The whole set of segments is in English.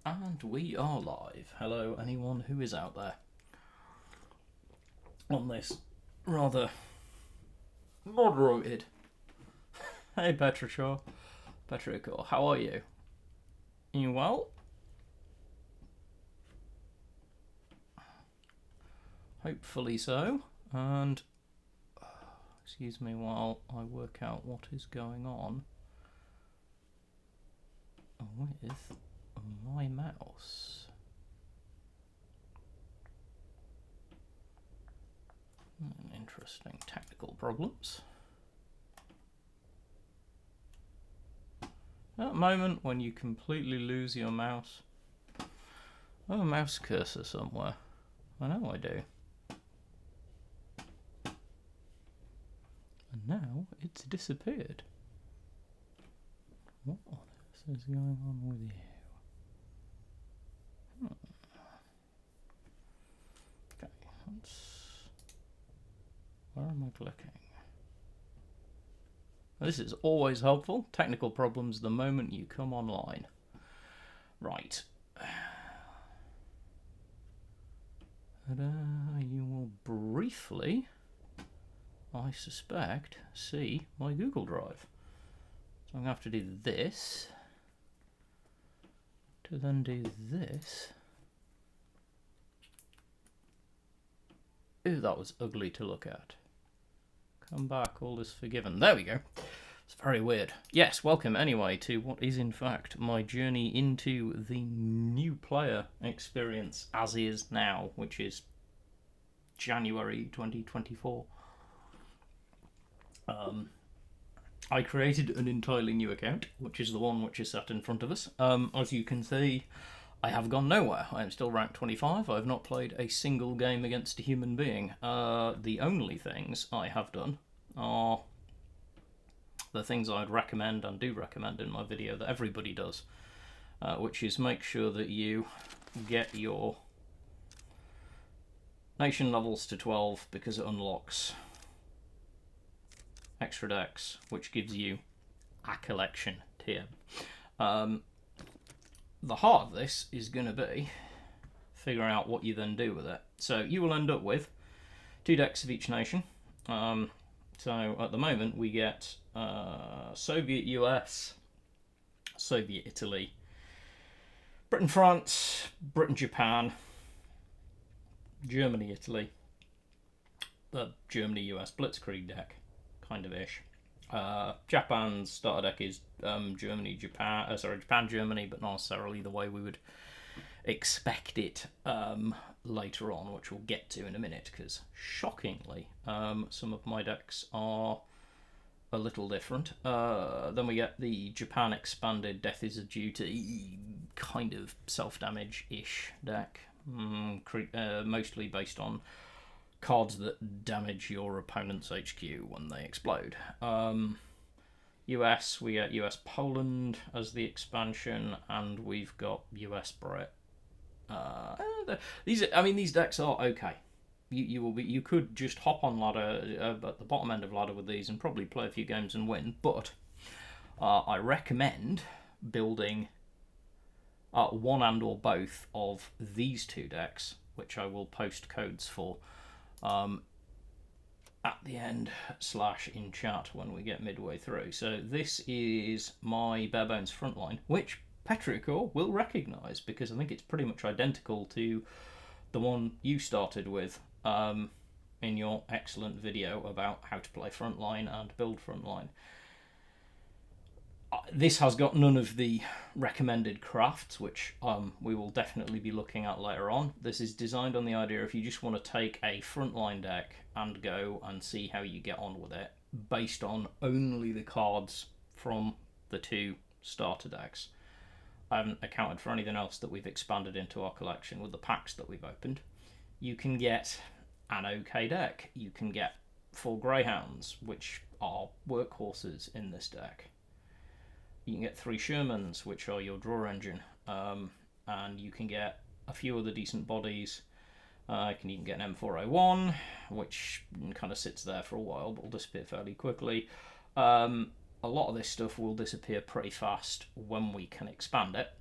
And we are live. Hello, anyone who is out there on this rather moderated. Hey, Pertiachor. How are you? You well? Hopefully so. And excuse me while I work out what is going on with my mouse. Interesting technical problems. That moment when you completely lose your mouse. Oh, a mouse cursor somewhere. I know I do. And now it's disappeared. What on earth is going on with you? Okay, where am I clicking? This is always helpful. Technical problems the moment you come online. Right. You will briefly, I suspect, see my Google Drive. So I'm going to have to do this, to then do this. Ooh, that was ugly to look at. Come back, all is forgiven. There we go. It's very weird. Yes, welcome anyway to what is in fact my journey into the new player experience as is now, which is January 2024. I created an entirely new account, which is the one which is sat in front of us. As you can see, I have gone nowhere. I am still ranked 25. I have not played a single game against a human being. The only things I have done are the things I'd recommend and do recommend in my video that everybody does, which is make sure that you get your nation levels to 12 because it unlocks extra decks, which gives you a collection tier. The heart of this is going to be figuring out what you then do with it. So you will end up with 2 decks of each nation. So at the moment we get Soviet US, Soviet Italy, Britain France, Britain Japan, Germany Italy, the Germany US Blitzkrieg deck, kind of ish. Japan's starter deck is Japan Germany, but not necessarily the way we would expect it later on, which we'll get to in a minute, because shockingly some of my decks are a little different. Then we get the Japan expanded Death is a Duty kind of self-damage-ish deck, mostly based on cards that damage your opponent's HQ when they explode. US, we get US Poland as the expansion, and we've got US Brit. These decks are okay. You could just hop on ladder at the bottom end of ladder with these and probably play a few games and win. But I recommend building one and or both of these 2 decks, which I will post codes for at the end / in chat when we get midway through. So this is my bare bones frontline, which Pertiachor will recognise because I think it's pretty much identical to the one you started with in your excellent video about how to play frontline and build frontline. This has got none of the recommended crafts, which we will definitely be looking at later on. This is designed on the idea if you just want to take a frontline deck and go and see how you get on with it, based on only the cards from the 2 starter decks. I haven't accounted for anything else that we've expanded into our collection with the packs that we've opened. You can get an okay deck. You can get 4 Greyhounds, which are workhorses in this deck. You can get 3 Shermans, which are your draw engine, and you can get a few other decent bodies. You can even get an M401, which kind of sits there for a while, but will disappear fairly quickly. A lot of this stuff will disappear pretty fast when we can expand it.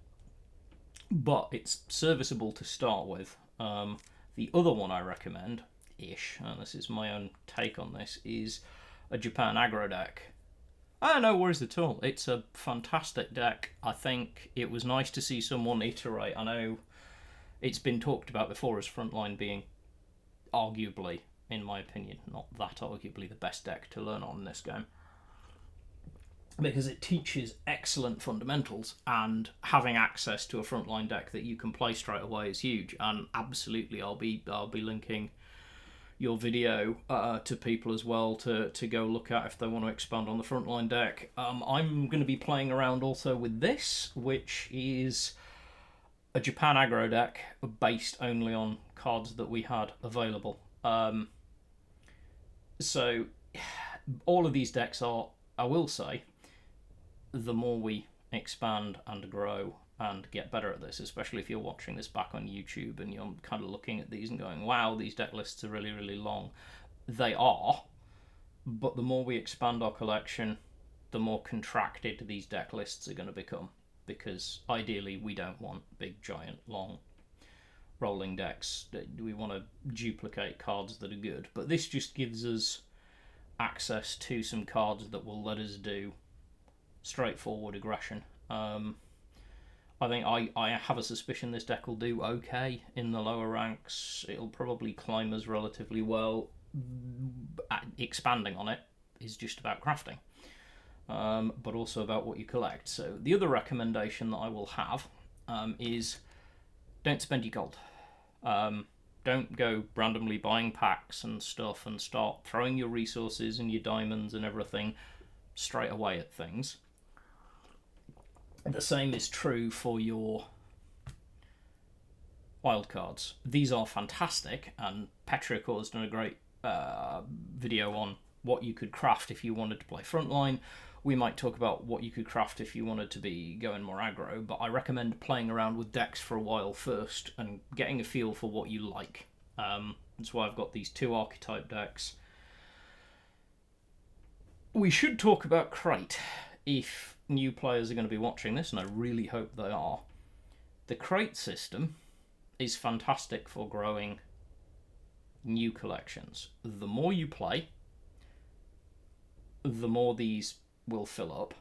but it's serviceable to start with. The other one I recommend, and this is my own take on this, is a Japan aggro deck. No worries at all. It's a fantastic deck. I think it was nice to see someone iterate. I know it's been talked about before as Frontline being arguably, in my opinion, not that arguably, the best deck to learn on in this game, because it teaches excellent fundamentals, and having access to a Frontline deck that you can play straight away is huge. And absolutely, I'll be linking your video to people as well to go look at if they want to expand on the Frontline deck. I'm going to be playing around also with this, which is a Japan aggro deck based only on cards that we had available. So all of these decks are, I will say, the more we expand and grow and get better at this, especially if you're watching this back on YouTube and you're kind of looking at these and going, wow, these deck lists are really, really long. They are, but the more we expand our collection, the more contracted these deck lists are going to become, because ideally we don't want big, giant, long rolling decks. We want to duplicate cards that are good, but this just gives us access to some cards that will let us do straightforward aggression. I think I have a suspicion this deck will do okay in the lower ranks. It'll probably climb us relatively well. Expanding on it is just about crafting, but also about what you collect. So the other recommendation that I will have is don't spend your gold. Don't go randomly buying packs and stuff and start throwing your resources and your diamonds and everything straight away at things. The same is true for your wildcards. These are fantastic, and Pertiachor has done a great video on what you could craft if you wanted to play Frontline. We might talk about what you could craft if you wanted to be going more aggro, but I recommend playing around with decks for a while first and getting a feel for what you like. That's why I've got these 2 archetype decks. We should talk about Crate if new players are going to be watching this, and I really hope they are. The Crate system is fantastic for growing new collections. The more you play, the more these will fill up,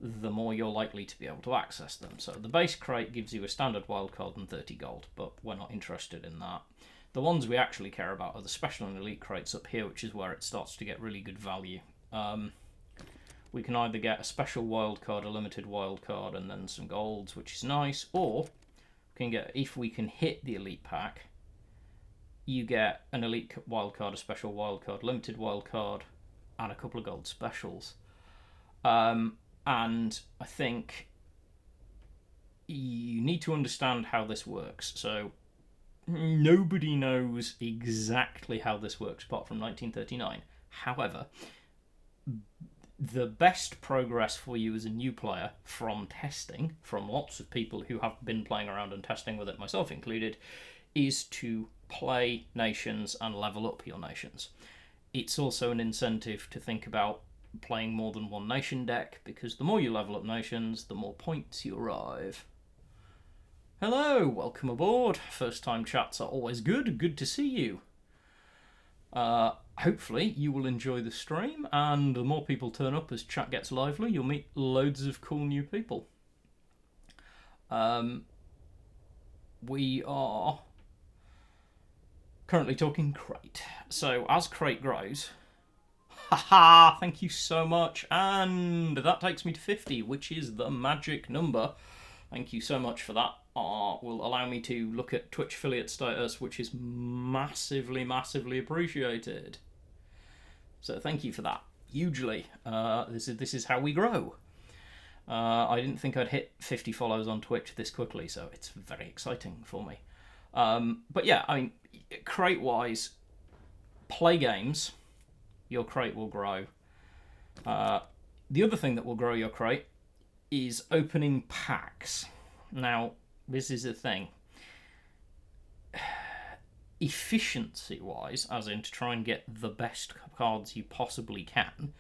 the more you're likely to be able to access them. So the base crate gives you a standard wildcard and 30 gold, but we're not interested in that. The ones we actually care about are the special and elite crates up here, which is where it starts to get really good value. We can either get a special wildcard, a limited wildcard, and then some golds, which is nice, or we can get, if we can hit the elite pack, you get an elite wildcard, a special wildcard, limited wildcard, and a couple of gold specials. And I think you need to understand how this works. So nobody knows exactly how this works apart from 1939. However, the best progress for you as a new player from testing, from lots of people who have been playing around and testing with it, myself included, is to play nations and level up your nations. It's also an incentive to think about playing more than one nation deck, because the more you level up nations, the more points you arrive. Hello, welcome aboard. First time chats are always good. Good to see you. Hopefully you will enjoy the stream, and the more people turn up as chat gets lively, you'll meet loads of cool new people. We are currently talking Crate. So as Crate grows, haha, thank you so much, and that takes me to 50, which is the magic number. Thank you so much for that. Will allow me to look at Twitch affiliate status, which is massively, massively appreciated. So thank you for that, hugely. This is how we grow. I didn't think I'd hit 50 follows on Twitch this quickly, so it's very exciting for me. But yeah, I mean, crate-wise, play games, your crate will grow. The other thing that will grow your crate is opening packs. Now, this is the thing. Efficiency-wise, as in to try and get the best cards you possibly can,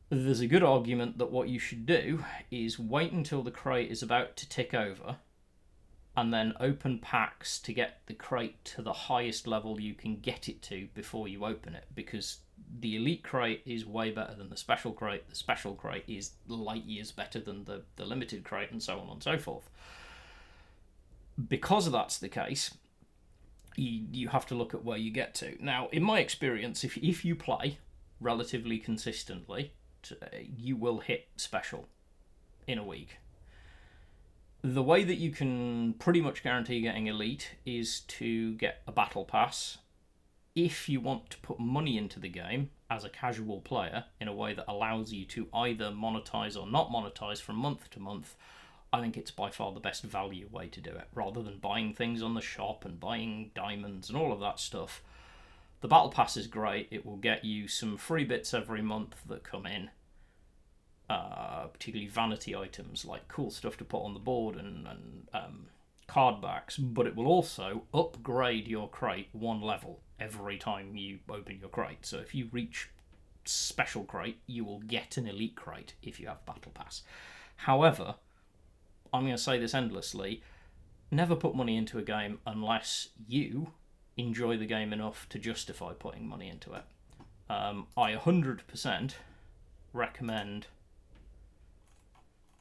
there's a good argument that what you should do is wait until the crate is about to tick over, and then open packs to get the crate to the highest level you can get it to before you open it, because the elite crate is way better than the special crate. The special crate is light years better than the limited crate, and so on and so forth. Because that's the case, you have to look at where you get to. Now, in my experience, if you play relatively consistently, you will hit special in a week. The way that you can pretty much guarantee getting elite is to get a battle pass. If you want to put money into the game as a casual player in a way that allows you to either monetize or not monetize from month to month, I think it's by far the best value way to do it, rather than buying things on the shop and buying diamonds and all of that stuff. The battle pass is great. It will get you some free bits every month that come in, particularly vanity items like cool stuff to put on the board and card backs, but it will also upgrade your crate one level every time you open your crate. So if you reach special crate, you will get an elite crate if you have battle pass. However, I'm going to say this endlessly, never put money into a game unless you enjoy the game enough to justify putting money into it. I 100% recommend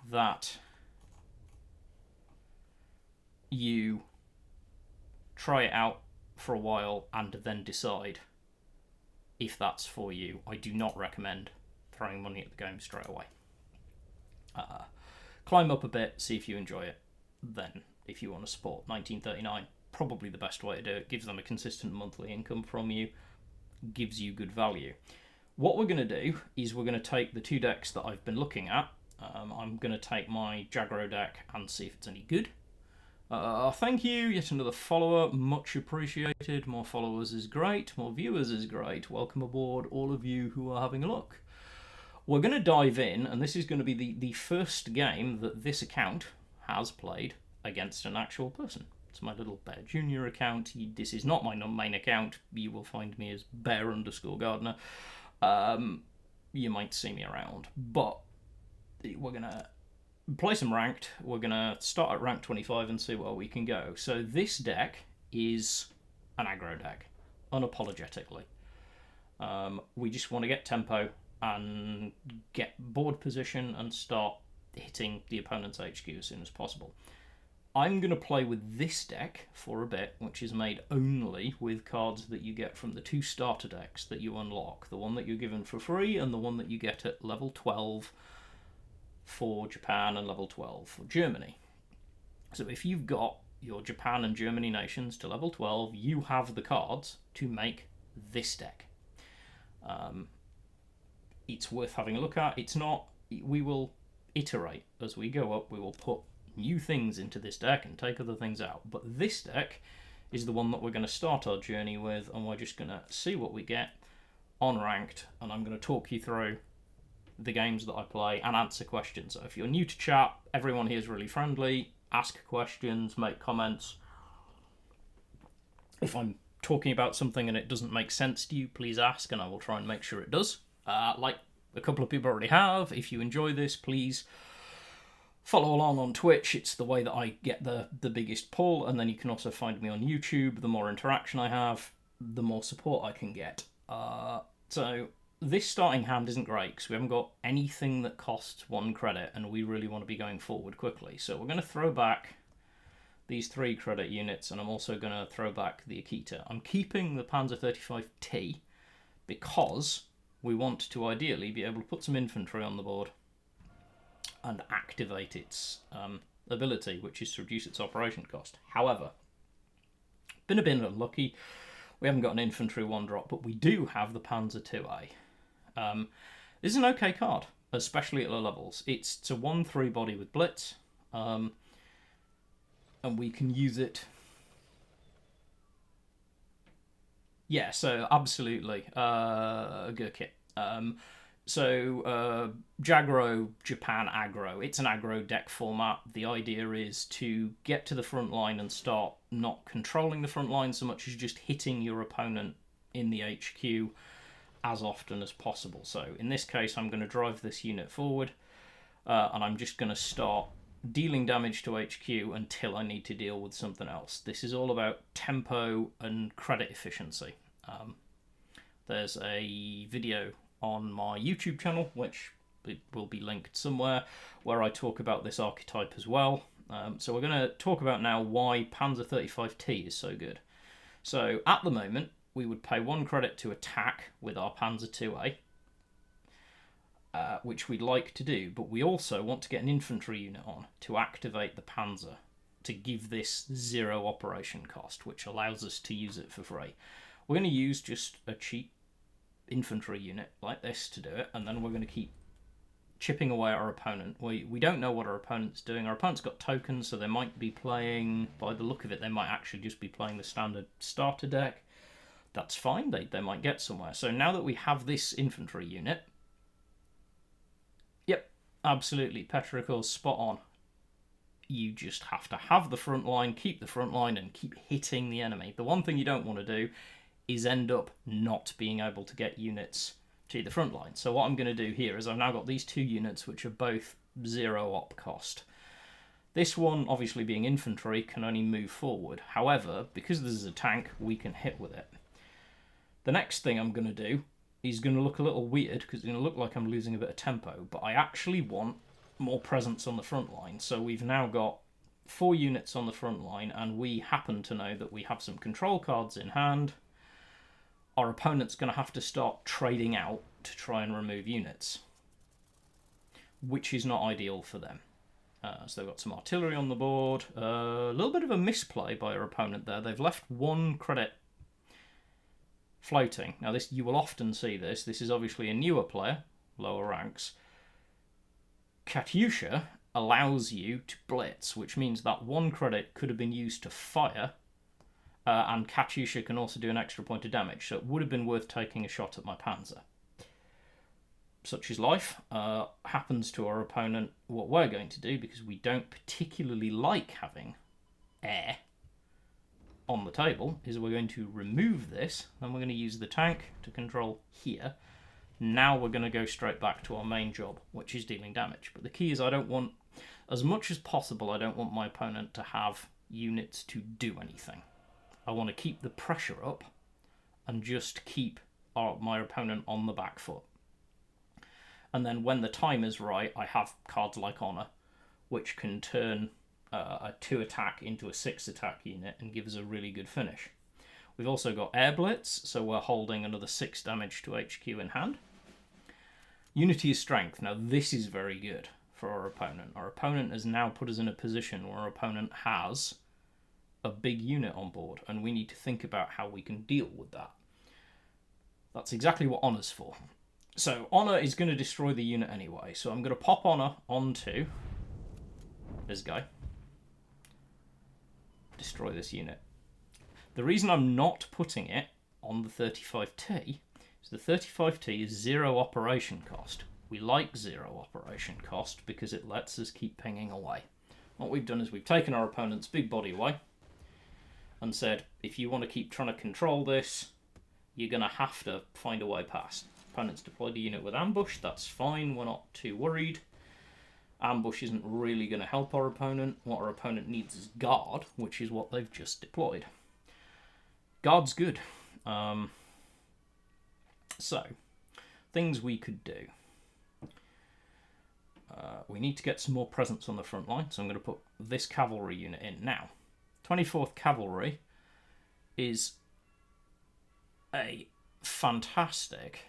that you try it out for a while and then decide if that's for you. I do not recommend throwing money at the game straight away. Climb up a bit, see if you enjoy it. Then, if you want to support 1939, probably the best way to do it. Gives them a consistent monthly income from you, gives you good value. What we're going to do is we're going to take the two decks that I've been looking at. I'm going to take my Jaggro deck and see if it's any good. Thank you, yet another follower, much appreciated. More followers is great, more viewers is great. Welcome aboard, all of you who are having a look. We're going to dive in, and this is going to be the first game that this account has played against an actual person. It's my little Bear Junior account. This is not my main account. You will find me as Bear_Gardner. You might see me around, but we're going to play some ranked. We're going to start at rank 25 and see where we can go. So this deck is an aggro deck, unapologetically. We just want to get tempo and get board position and start hitting the opponent's HQ as soon as possible. I'm going to play with this deck for a bit, which is made only with cards that you get from the two starter decks that you unlock. The one that you're given for free and the one that you get at level 12 for Japan and level 12 for Germany. So if you've got your Japan and Germany nations to level 12, you have the cards to make this deck. It's worth having a look at. It's not. We will iterate as we go up. We will put new things into this deck and take other things out. But this deck is the one that we're going to start our journey with, and we're just going to see what we get on ranked, and I'm going to talk you through the games that I play and answer questions. So if you're new to chat, everyone here is really friendly. Ask questions, make comments. If I'm talking about something and it doesn't make sense to you, please ask, and I will try and make sure it does. Like a couple of people already have, if you enjoy this, please follow along on Twitch. It's the way that I get the biggest pull, and then you can also find me on YouTube. The more interaction I have, the more support I can get. So this starting hand isn't great because we haven't got anything that costs 1 credit, and we really want to be going forward quickly. So we're going to throw back these 3 credit units, and I'm also going to throw back the Akita. I'm keeping the Panzer 35T because we want to ideally be able to put some infantry on the board and activate its ability, which is to reduce its operation cost. However, been a bit unlucky. We haven't got an infantry 1-drop, but we do have the Panzer IIA. This is an okay card, especially at low levels. It's a 1/3 body with blitz, and we can use it. Yeah, so absolutely, a good kit. Jaggro, Japan aggro. It's an aggro deck format. The idea is to get to the front line and start not controlling the front line so much as just hitting your opponent in the HQ as often as possible. So in this case, I'm going to drive this unit forward, and I'm just going to start dealing damage to HQ until I need to deal with something else. This is all about tempo and credit efficiency. There's a video on my YouTube channel, which it will be linked somewhere, where I talk about this archetype as well. So we're going to talk about now why Panzer 35T is so good. So at the moment, we would pay 1 credit to attack with our Panzer IIA, which we'd like to do, but we also want to get an infantry unit on to activate the Panzer to give this 0 operation cost, which allows us to use it for free. We're going to use just a cheap infantry unit like this to do it, and then we're going to keep chipping away at our opponent. We don't know what our opponent's doing. Our opponent's got tokens, so they might be playing, by the look of it, they might actually just be playing the standard starter deck. That's fine, they might get somewhere. So now that we have this infantry unit, yep, absolutely, Pertiachor's spot on. You just have to have the front line, keep the front line, and keep hitting the enemy. The one thing you don't want to do is end up not being able to get units to the front line. So what I'm going to do here is I've now got these 2 units which are both 0 op cost. This one, obviously being infantry, can only move forward. However, because this is a tank, we can hit with it. The next thing I'm going to do is going to look a little weird because it's going to look like I'm losing a bit of tempo, but I actually want more presence on the front line. So we've now got 4 units on the front line, and we happen to know that we have some control cards in hand. Our opponent's going to have to start trading out to try and remove units, which is not ideal for them. So they've got some artillery on the board. A little bit of a misplay by our opponent there. They've left 1 credit floating. Now, this, you will often see this. This is obviously a newer player, lower ranks. Katyusha allows you to blitz, which means that 1 credit could have been used to fire, and Katyusha can also do an extra point of damage, so it would have been worth taking a shot at my Panzer. Such is life. Happens to our opponent. What we're going to do, because we don't particularly like having air on the table, is we're going to remove this, and we're going to use the tank to control here. Now we're going to go straight back to our main job, which is dealing damage. But the key is I don't want, as much as possible, I don't want my opponent to have units to do anything. I want to keep the pressure up and just keep my opponent on the back foot. And then when the time is right, I have cards like Honor, which can turn a 2 attack into a 6 attack unit and give us a really good finish. We've also got Air Blitz, so we're holding another 6 damage to HQ in hand. Unity is Strength. Now this is very good for our opponent. Our opponent has now put us in a position where our opponent has a big unit on board, and we need to think about how we can deal with that. That's exactly what Honor's for. So Honor is going to destroy the unit anyway, so I'm going to pop Honor onto this guy. Destroy this unit. The reason I'm not putting it on the 35T is the 35T is 0 operation cost. We like 0 operation cost because it lets us keep pinging away. What we've done is we've taken our opponent's big body away and said, if you want to keep trying to control this, you're going to have to find a way past. Opponent's deployed a unit with ambush, that's fine, we're not too worried. Ambush isn't really going to help our opponent. What our opponent needs is guard, which is what they've just deployed. Guard's good. So, things we could do. We need to get some more presence on the front line, so I'm going to put this cavalry unit in now. 24th Cavalry is a fantastic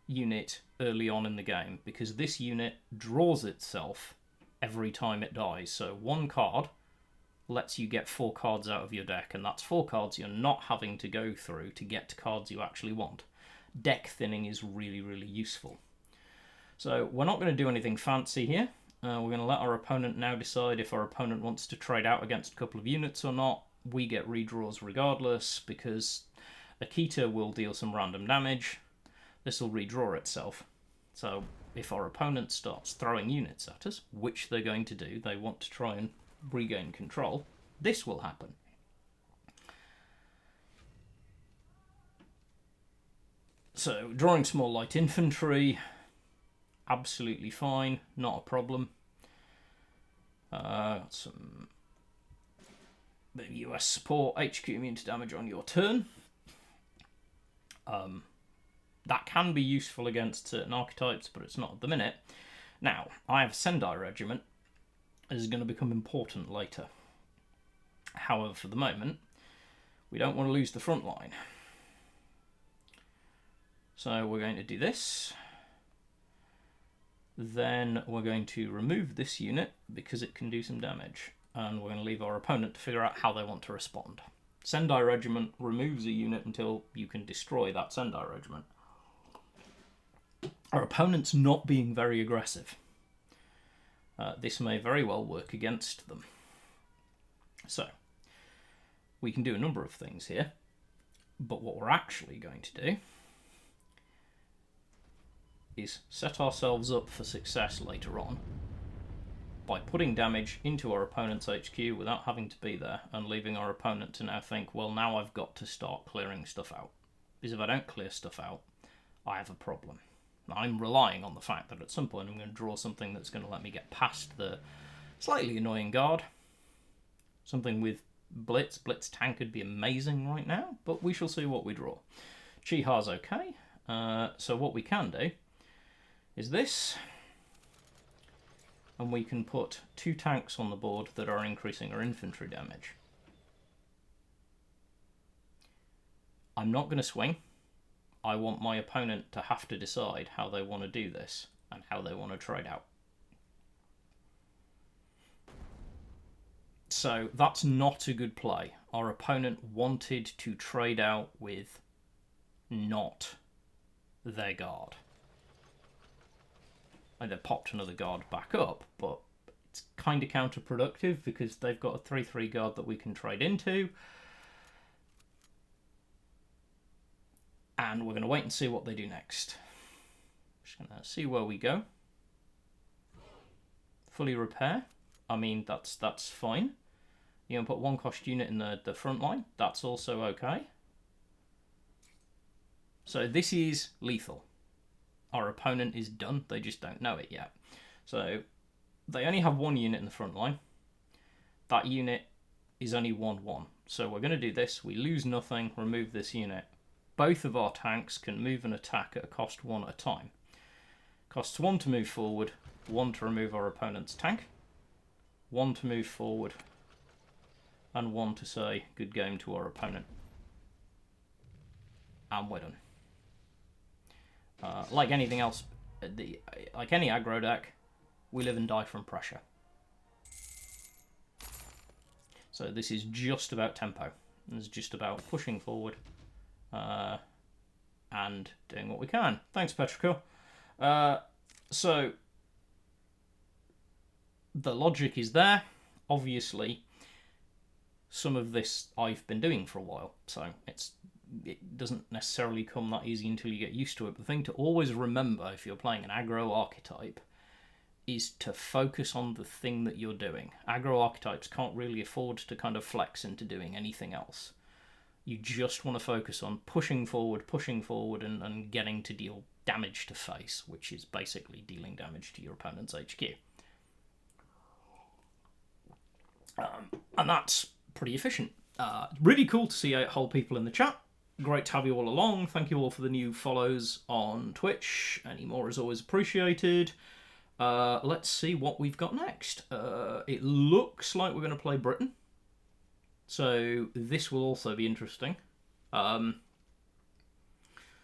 unit early on in the game because this unit draws itself every time it dies. So 1 card lets you get 4 cards out of your deck, and that's 4 cards you're not having to go through to get to cards you actually want. Deck thinning is really, really useful. So we're not going to do anything fancy here. We're going to let our opponent now decide if our opponent wants to trade out against a couple of units or not. We get redraws regardless because Akita will deal some random damage. This will redraw itself. So if our opponent starts throwing units at us, which they're going to do, they want to try and regain control, this will happen. So drawing small light infantry, absolutely fine, not a problem. Got some bit of US support, HQ immune to damage on your turn. That can be useful against certain archetypes, but it's not at the minute. Now, I have Sendai Regiment. This is going to become important later. However, for the moment, we don't want to lose the front line. So we're going to do this. Then we're going to remove this unit because it can do some damage. And we're going to leave our opponent to figure out how they want to respond. Sendai Regiment removes a unit until you can destroy that Sendai Regiment. Our opponent's not being very aggressive. This may very well work against them. So, we can do a number of things here. But what we're actually going to do is set ourselves up for success later on by putting damage into our opponent's HQ without having to be there and leaving our opponent to now think, well, now I've got to start clearing stuff out. Because if I don't clear stuff out, I have a problem. I'm relying on the fact that at some point I'm going to draw something that's going to let me get past the slightly annoying guard. Something with Blitz. Blitz tank would be amazing right now, but we shall see what we draw. Chiha's okay. So what we can do is this, and we can put 2 tanks on the board that are increasing our infantry damage. I'm not going to swing. I want my opponent to have to decide how they want to do this and how they want to trade out. So that's not a good play. Our opponent wanted to trade out with not their guard. And they popped another guard back up, but it's kind of counterproductive because they've got a 3/3 guard that we can trade into. And we're going to wait and see what they do next. Just going to see where we go. Fully repair. I mean, that's fine. You can put 1 cost unit in the front line. That's also okay. So this is lethal. Our opponent is done. They just don't know it yet. So they only have 1 unit in the front line. That unit is only 1/1. So we're going to do this. We lose nothing. Remove this unit. Both of our tanks can move and attack at a cost 1 at a time. Costs 1 to move forward, 1 to remove our opponent's tank, 1 to move forward, and 1 to say good game to our opponent. And we're done. Like anything else, like any aggro deck, we live and die from pressure. So this is just about tempo. It's just about pushing forward and doing what we can. Thanks, Pertiachor. So the logic is there. Obviously, some of this I've been doing for a while, so it doesn't necessarily come that easy until you get used to it. The thing to always remember if you're playing an aggro archetype is to focus on the thing that you're doing. Aggro archetypes can't really afford to kind of flex into doing anything else. You just want to focus on pushing forward, and getting to deal damage to face, which is basically dealing damage to your opponent's HQ. And that's pretty efficient. Really cool to see 8 whole people in the chat. Great to have you all along. Thank you all for the new follows on Twitch. Any more is always appreciated. Let's see what we've got next. It looks like we're going to play Britain. So this will also be interesting.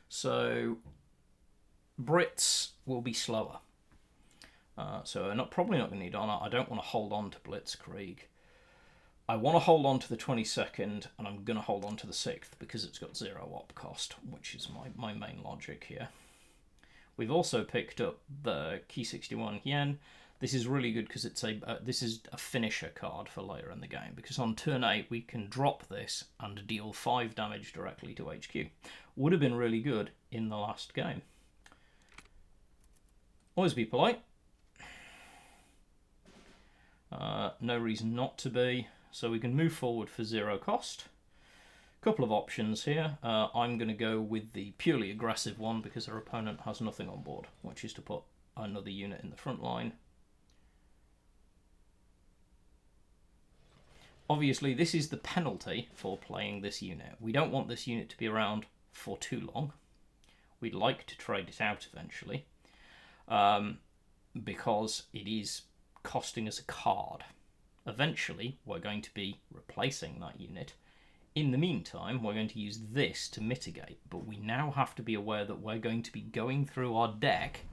So Brits will be slower. So we're probably not going to need honor. I don't want to hold on to Blitzkrieg. I want to hold on to the 22nd, and I'm going to hold on to the 6th because it's got 0 op cost, which is my main logic here. We've also picked up the Key 61 Yen. This is really good because it's this is a finisher card for later in the game, because on turn 8 we can drop this and deal 5 damage directly to HQ. Would have been really good in the last game. Always be polite. No reason not to be. So we can move forward for 0 cost. Couple of options here. I'm going to go with the purely aggressive one because our opponent has nothing on board, which is to put another unit in the front line. Obviously, this is the penalty for playing this unit. We don't want this unit to be around for too long. We'd like to trade it out eventually, because it is costing us a card. Eventually, we're going to be replacing that unit. In the meantime, we're going to use this to mitigate, but we now have to be aware that we're going to be going through our deck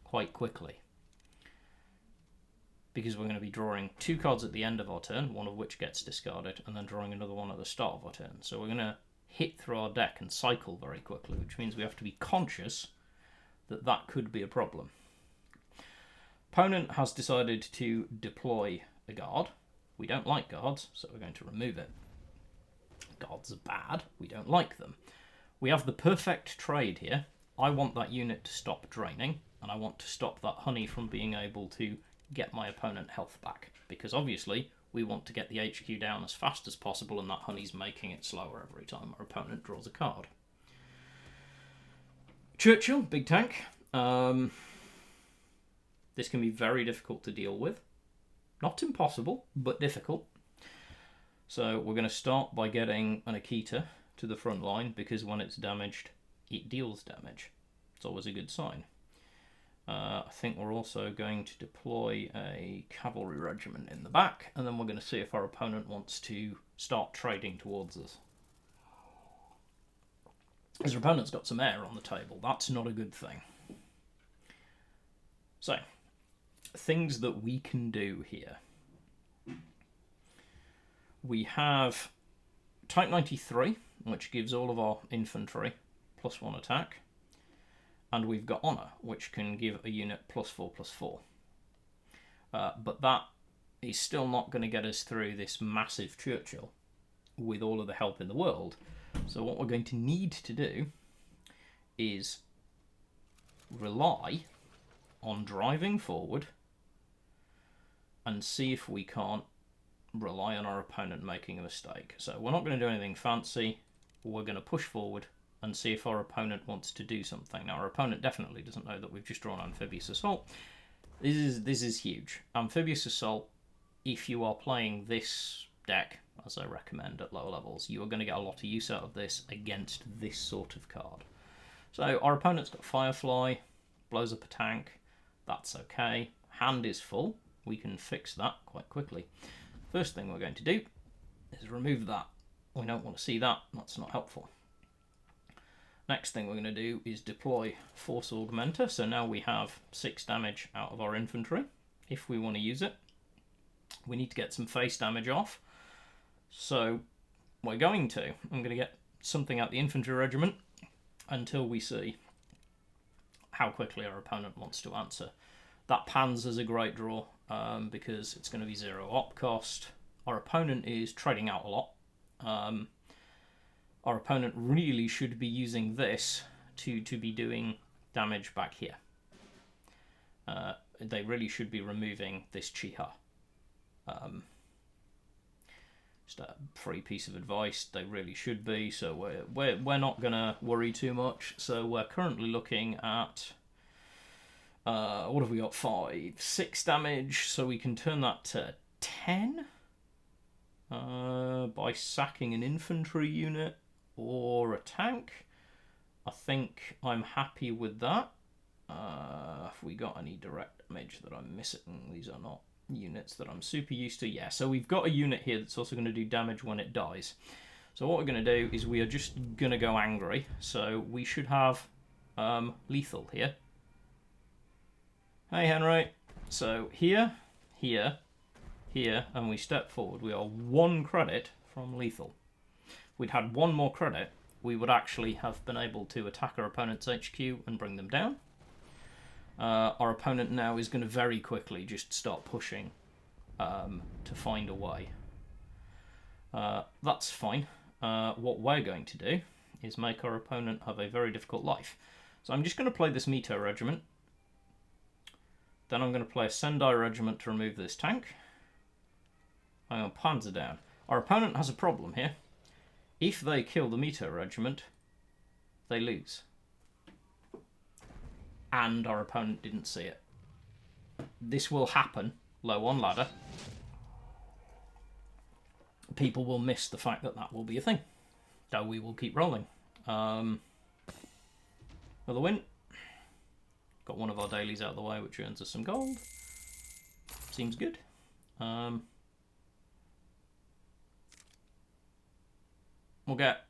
quite quickly, because we're going to be drawing 2 cards at the end of our turn, one of which gets discarded, and then drawing another one at the start of our turn. So we're going to hit through our deck and cycle very quickly, which means we have to be conscious that that could be a problem. Opponent has decided to deploy a guard. We don't like guards, so we're going to remove it. Guards are bad. We don't like them. We have the perfect trade here. I want that unit to stop draining, and I want to stop that honey from being able to get my opponent health back, because obviously we want to get the HQ down as fast as possible, and that honey's making it slower every time our opponent draws a card. Churchill, big tank. This can be very difficult to deal with. Not impossible, but difficult. So we're going to start by getting an Akita to the front line, because when it's damaged, it deals damage. It's always a good sign. I think we're also going to deploy a cavalry regiment in the back, and then we're going to see if our opponent wants to start trading towards us. As our opponent's got some air on the table, that's not a good thing. So, things that we can do here. We have Type 93, which gives all of our infantry +1 attack. And we've got Honour, which can give a unit +4/+4. But that is still not going to get us through this massive Churchill with all of the help in the world. So what we're going to need to do is rely on driving forward and see if we can't rely on our opponent making a mistake. So we're not going to do anything fancy. We're going to push forward and see if our opponent wants to do something. Now, our opponent definitely doesn't know that we've just drawn Amphibious Assault. This is huge. Amphibious Assault, if you are playing this deck, as I recommend at lower levels, you are going to get a lot of use out of this against this sort of card. So our opponent's got Firefly, blows up a tank. That's okay. Hand is full. We can fix that quite quickly. First thing we're going to do is remove that. We don't want to see that. That's not helpful. Next thing we're going to do is deploy Force Augmenter. So now we have 6 damage out of our infantry. If we want to use it, we need to get some face damage off. So I'm going to get something out the infantry regiment until we see how quickly our opponent wants to answer. That Panzer's a great draw because it's going to be 0 op cost. Our opponent is trading out a lot. Our opponent really should be using this to be doing damage back here. They really should be removing this Chiha. Just a free piece of advice. They really should be. So we're not gonna worry too much. So we're currently looking at what have we got? 6 damage. So we can turn that to 10 by sacking an infantry unit or a tank. I think I'm happy with that. Have we got any direct damage that I'm missing? These are not units that I'm super used to. Yeah, so we've got a unit here that's also going to do damage when it dies. So what we're going to do is we are just going to go angry. So we should have lethal here. Hey, Henry. So here, here, here, and we step forward. We are 1 credit from lethal. If we'd had 1 more credit, we would actually have been able to attack our opponent's HQ and bring them down. Our opponent now is going to very quickly just start pushing to find a way. That's fine. What we're going to do is make our opponent have a very difficult life. So I'm just going to play this Mito regiment. Then I'm going to play a Sendai regiment to remove this tank. I'm going to Panzer down. Our opponent has a problem here. If they kill the Mito regiment, they lose. And our opponent didn't see it. this will happen low on ladder. People will miss the fact that that will be a thing. So we will keep rolling. Another win. Got one of our dailies out of the way, which earns us some gold. Seems good. We'll get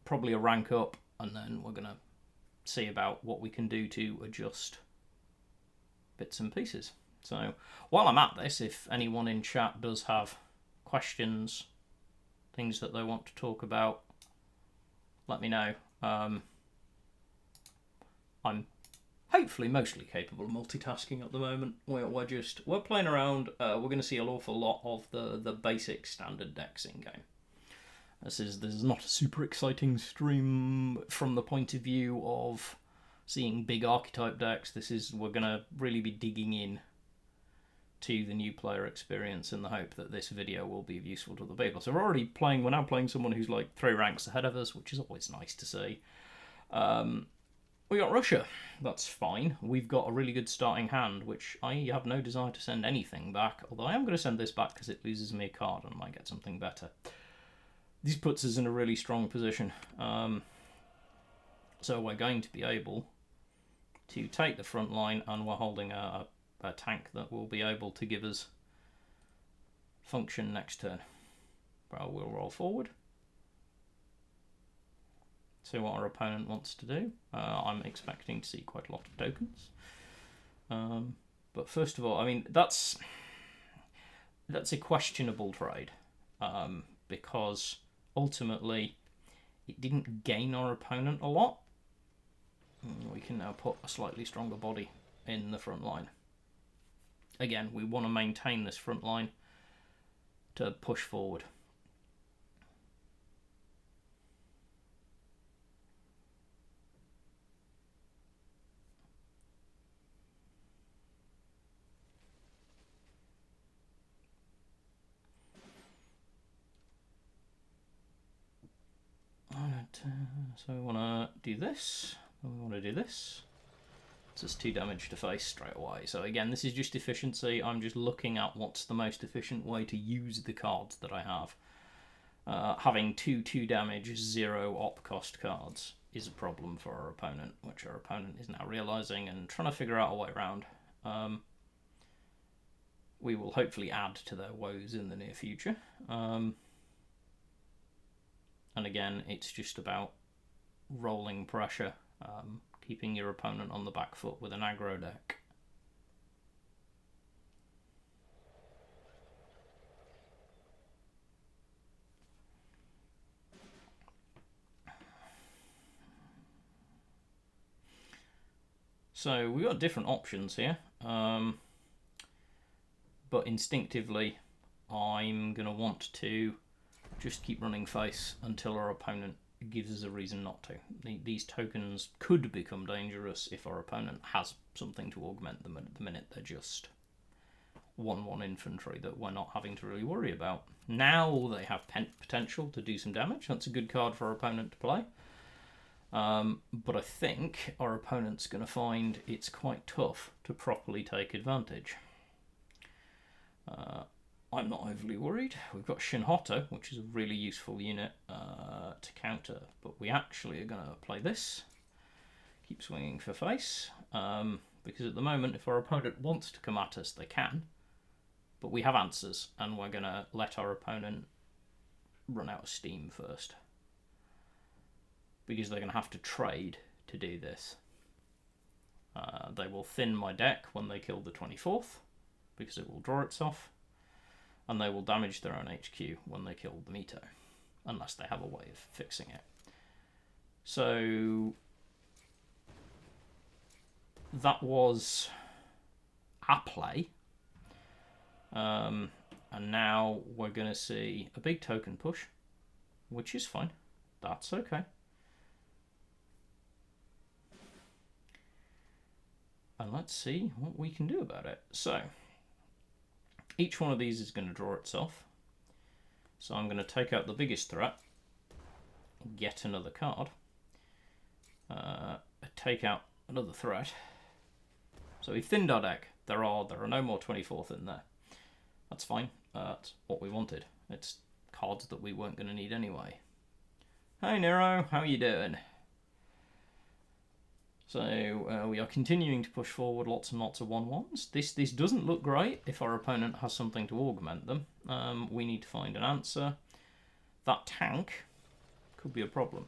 probably a rank up, and then we're going to see about what we can do to adjust bits and pieces. So while I'm at this, if anyone in chat does have questions, things that they want to talk about, let me know. I'm hopefully mostly capable of multitasking at the moment. We're playing around. We're going to see an awful lot of the basic standard decks in game. This is not a super exciting stream from the point of view of seeing big archetype decks. We're going to really be digging in to the new player experience in the hope that this video will be useful to the people. So we're now playing someone who's like 3 ranks ahead of us, which is always nice to see. We got Russia. That's fine. We've got a really good starting hand, which I have no desire to send anything back, although I am going to send this back because it loses me a card and I might get something better. This puts us in a really strong position. So we're going to be able to take the front line, and we're holding a tank that will be able to give us function next turn. Well, we'll roll forward. See what our opponent wants to do. I'm expecting to see quite a lot of tokens. But first of all, I mean, that's a questionable trade, because ultimately it didn't gain our opponent a lot. We can now put a slightly stronger body in the front line. Again, we want to maintain this front line to push forward. So we want to do this, and we want to do this. It's just 2 damage to face straight away. So again, this is just efficiency. I'm just looking at what's the most efficient way to use the cards that I have. Having 2 damage, 0 op cost cards is a problem for our opponent, which our opponent is now realising and trying to figure out a way around. We will hopefully add to their woes in the near future. And again, it's just about rolling pressure, keeping your opponent on the back foot with an aggro deck. So we've got different options here, but instinctively I'm going to want to just keep running face until our opponent gives us a reason not to. These tokens could become dangerous if our opponent has something to augment them at the minute. They're just 1/1 infantry that we're not having to really worry about. Now they have potential to do some damage. That's a good card for our opponent to play. But I think our opponent's going to find it's quite tough to properly take advantage. I'm not overly worried. We've got Shinhoto, which is a really useful unit to counter, but we actually are going to play this. Keep swinging for face, because at the moment, if our opponent wants to come at us, they can, but we have answers, and we're going to let our opponent run out of steam first, because they're going to have to trade to do this. They will thin my deck when they kill the 24th, because it will draw itself. And they will damage their own HQ when they kill the Mito, unless they have a way of fixing it. So that was a play. And now we're going to see a big token push, which is fine. That's okay. And let's see what we can do about it. So each one of these is going to draw itself. So I'm going to take out the biggest threat, get another card, take out another threat. So we thinned our deck. there are no more 24th in there. That's fine. That's what we wanted. It's cards that we weren't going to need anyway. Hey Nero, how are you doing? So we are continuing to push forward lots and lots of 1/1s. This doesn't look great if our opponent has something to augment them. We need to find an answer. That tank could be a problem.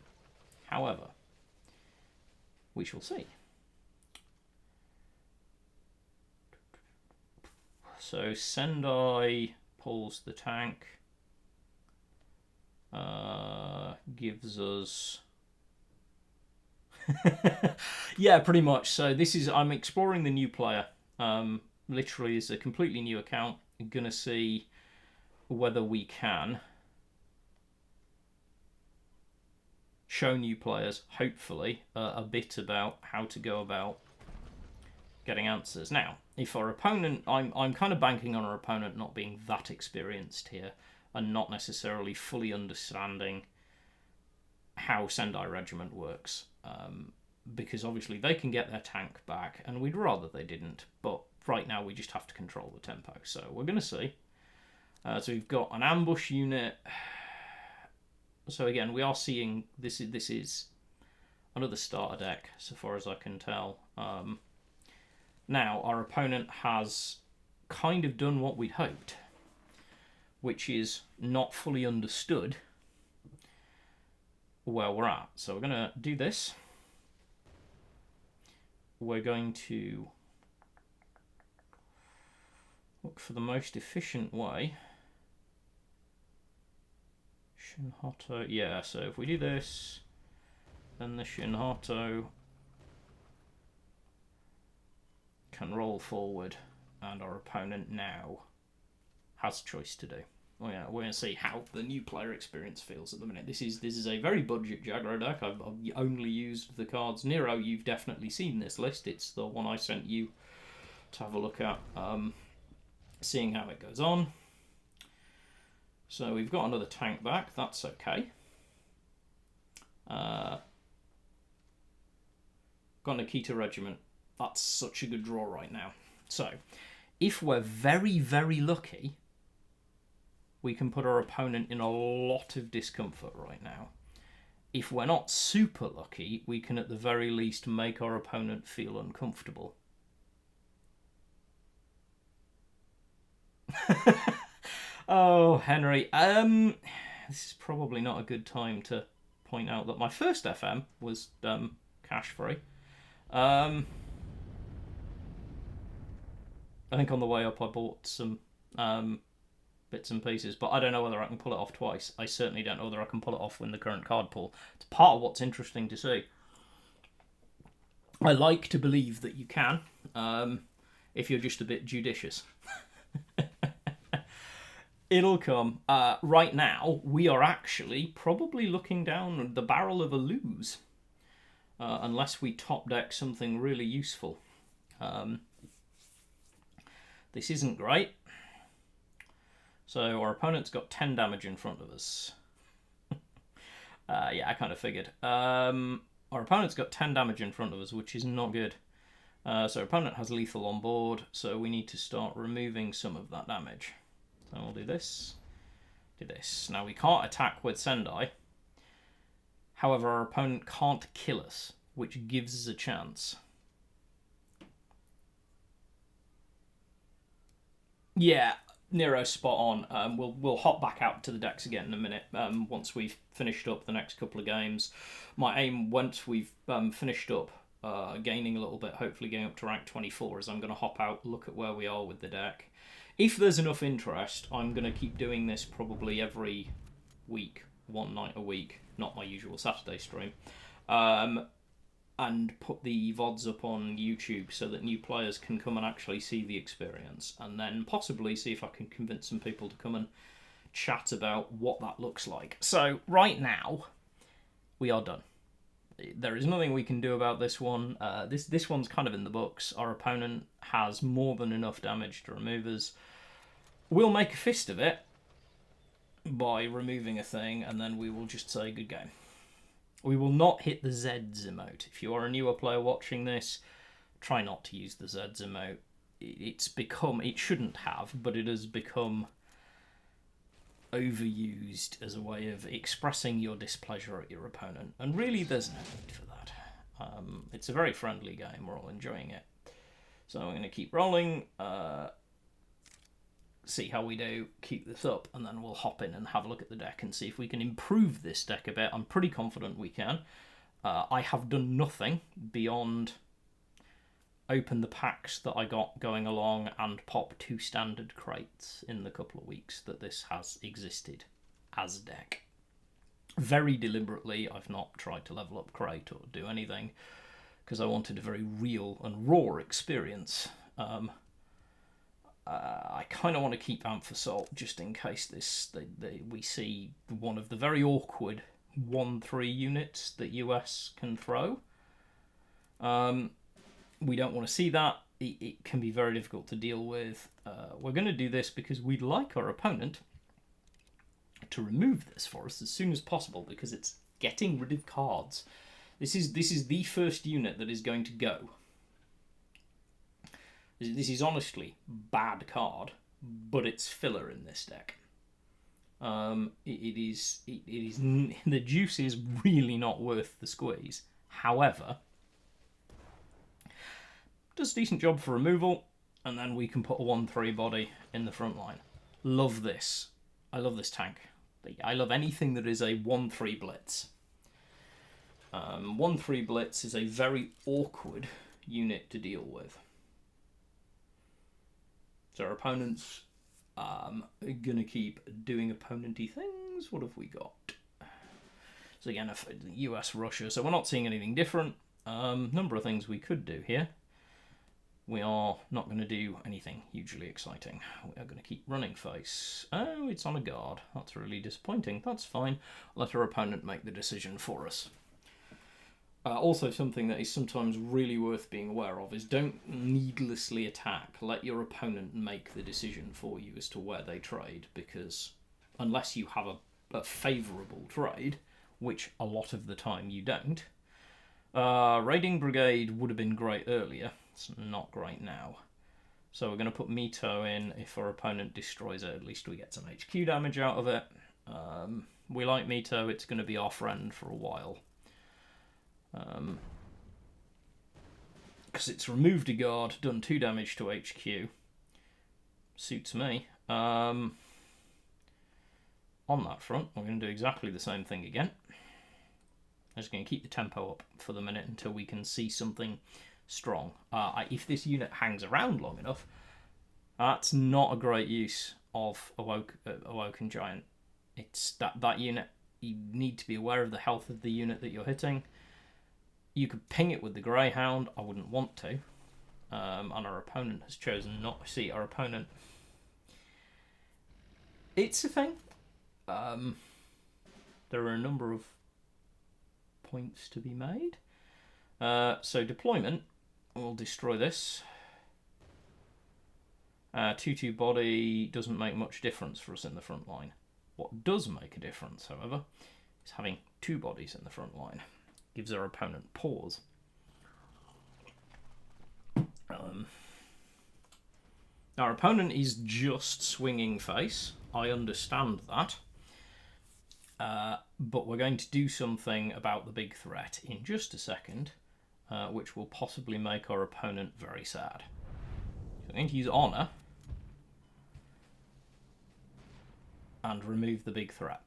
However, we shall see. So Sendai pulls the tank. Gives us... yeah, pretty much. So this is... I'm exploring the new player. Literally, it's a completely new account. I'm going to see whether we can show new players, hopefully, a bit about how to go about getting answers. Now, if our opponent... I'm kind of banking on our opponent not being that experienced here and not necessarily fully understanding how Sendai Regiment works. Because obviously they can get their tank back, and we'd rather they didn't. But right now we just have to control the tempo. So we're going to see. So we've got an ambush unit. So again, we are seeing this is another starter deck, so far as I can tell. Now, our opponent has kind of done what we'd hoped, which is not fully understood where we're at. So we're going to do this. We're going to look for the most efficient way. Shinhato, yeah, so if we do this, then the Shinhato can roll forward, and our opponent now has a choice to do. Well, yeah, we're going to see how the new player experience feels at the minute. This is a very budget Jaggro deck. I've only used the cards. Nero, you've definitely seen this list. It's the one I sent you to have a look at, seeing how it goes on. So we've got another tank back. That's okay. Got Nikita Regiment. That's such a good draw right now. So, if we're very, very lucky, we can put our opponent in a lot of discomfort right now. If we're not super lucky, we can at the very least make our opponent feel uncomfortable. Oh, Henry. This is probably not a good time to point out that my first FM was cash free. I think on the way up I bought some bits and pieces, but I don't know whether I can pull it off twice. I certainly don't know whether I can pull it off in the current card pool. It's part of what's interesting to see. I like to believe that you can, if you're just a bit judicious. It'll come. Right now, we are actually probably looking down the barrel of a lose, unless we top deck something really useful. This isn't great. So our opponent's got 10 damage in front of us. Yeah, I kind of figured. Our opponent's got 10 damage in front of us, which is not good. So our opponent has lethal on board, so we need to start removing some of that damage. So we'll do this. Do this. Now we can't attack with Sendai. However, our opponent can't kill us, which gives us a chance. Yeah, Nero's spot on. We'll hop back out to the decks again in a minute once we've finished up the next couple of games. My aim, once we've finished up gaining a little bit, hopefully getting up to rank 24, is I'm going to hop out, look at where we are with the deck. If there's enough interest, I'm going to keep doing this probably every week, one night a week, not my usual Saturday stream. And put the VODs up on YouTube so that new players can come and actually see the experience. And then possibly see if I can convince some people to come and chat about what that looks like. So, right now, we are done. There is nothing we can do about this one. This one's kind of in the books. Our opponent has more than enough damage to remove us. We'll make a fist of it by removing a thing, and then we will just say good game. We will not hit the Zeds emote. If you are a newer player watching this, try not to use the Zeds emote. it's become, it shouldn't have, but it has become overused as a way of expressing your displeasure at your opponent, and really there's no need for that. It's a very friendly game, we're all enjoying it. So I'm going to keep rolling, see how we do, keep this up, and then we'll hop in and have a look at the deck and see if we can improve this deck a bit. I'm pretty confident we can. I have done nothing beyond open the packs that I got going along and pop 2 standard crates in the couple of weeks that this has existed as a deck. Very deliberately, I've not tried to level up crate or do anything because I wanted a very real and raw experience. I kind of want to keep Amphisalt just in case we see one of the very awkward 1-3 units that US can throw. We don't want to see that. It can be very difficult to deal with. We're going to do this because we'd like our opponent to remove this for us as soon as possible because it's getting rid of cards. This is the first unit that is going to go. This is honestly bad card, but it's filler in this deck. It is the juice is really not worth the squeeze. However, does a decent job for removal, and then we can put a 1-3 body in the front line. Love this. I love this tank. I love anything that is a 1-3 blitz. 1-3 blitz is a very awkward unit to deal with. So our opponents are going to keep doing opponent-y things. What have we got? So again, US-Russia. So we're not seeing anything different. Number of things we could do here. We are not going to do anything hugely exciting. We are going to keep running face. Oh, it's on a guard. That's really disappointing. That's fine. Let our opponent make the decision for us. Also, something that is sometimes really worth being aware of is don't needlessly attack. Let your opponent make the decision for you as to where they trade, because unless you have a favourable trade, which a lot of the time you don't, Raiding Brigade would have been great earlier. It's not great now. So we're going to put Mito in. If our opponent destroys it, at least we get some HQ damage out of it. We like Mito. It's going to be our friend for a while. Because it's removed a guard, done 2 damage to HQ. Suits me. On that front, we're going to do exactly the same thing again. I'm just going to keep the tempo up for the minute until we can see something strong. If this unit hangs around long enough, that's not a great use of Awoken Giant. It's that unit, you need to be aware of the health of the unit that you're hitting. You could ping it with the Greyhound. I wouldn't want to. And our opponent has chosen not to see our opponent. It's a thing. There are a number of points to be made. So deployment will destroy this. 2-2 body doesn't make much difference for us in the front line. What does make a difference, however, is having 2 bodies in the front line. Gives our opponent pause. Our opponent is just swinging face. I understand that. But we're going to do something about the big threat in just a second, which will possibly make our opponent very sad. So I'm going to use Honour and remove the big threat.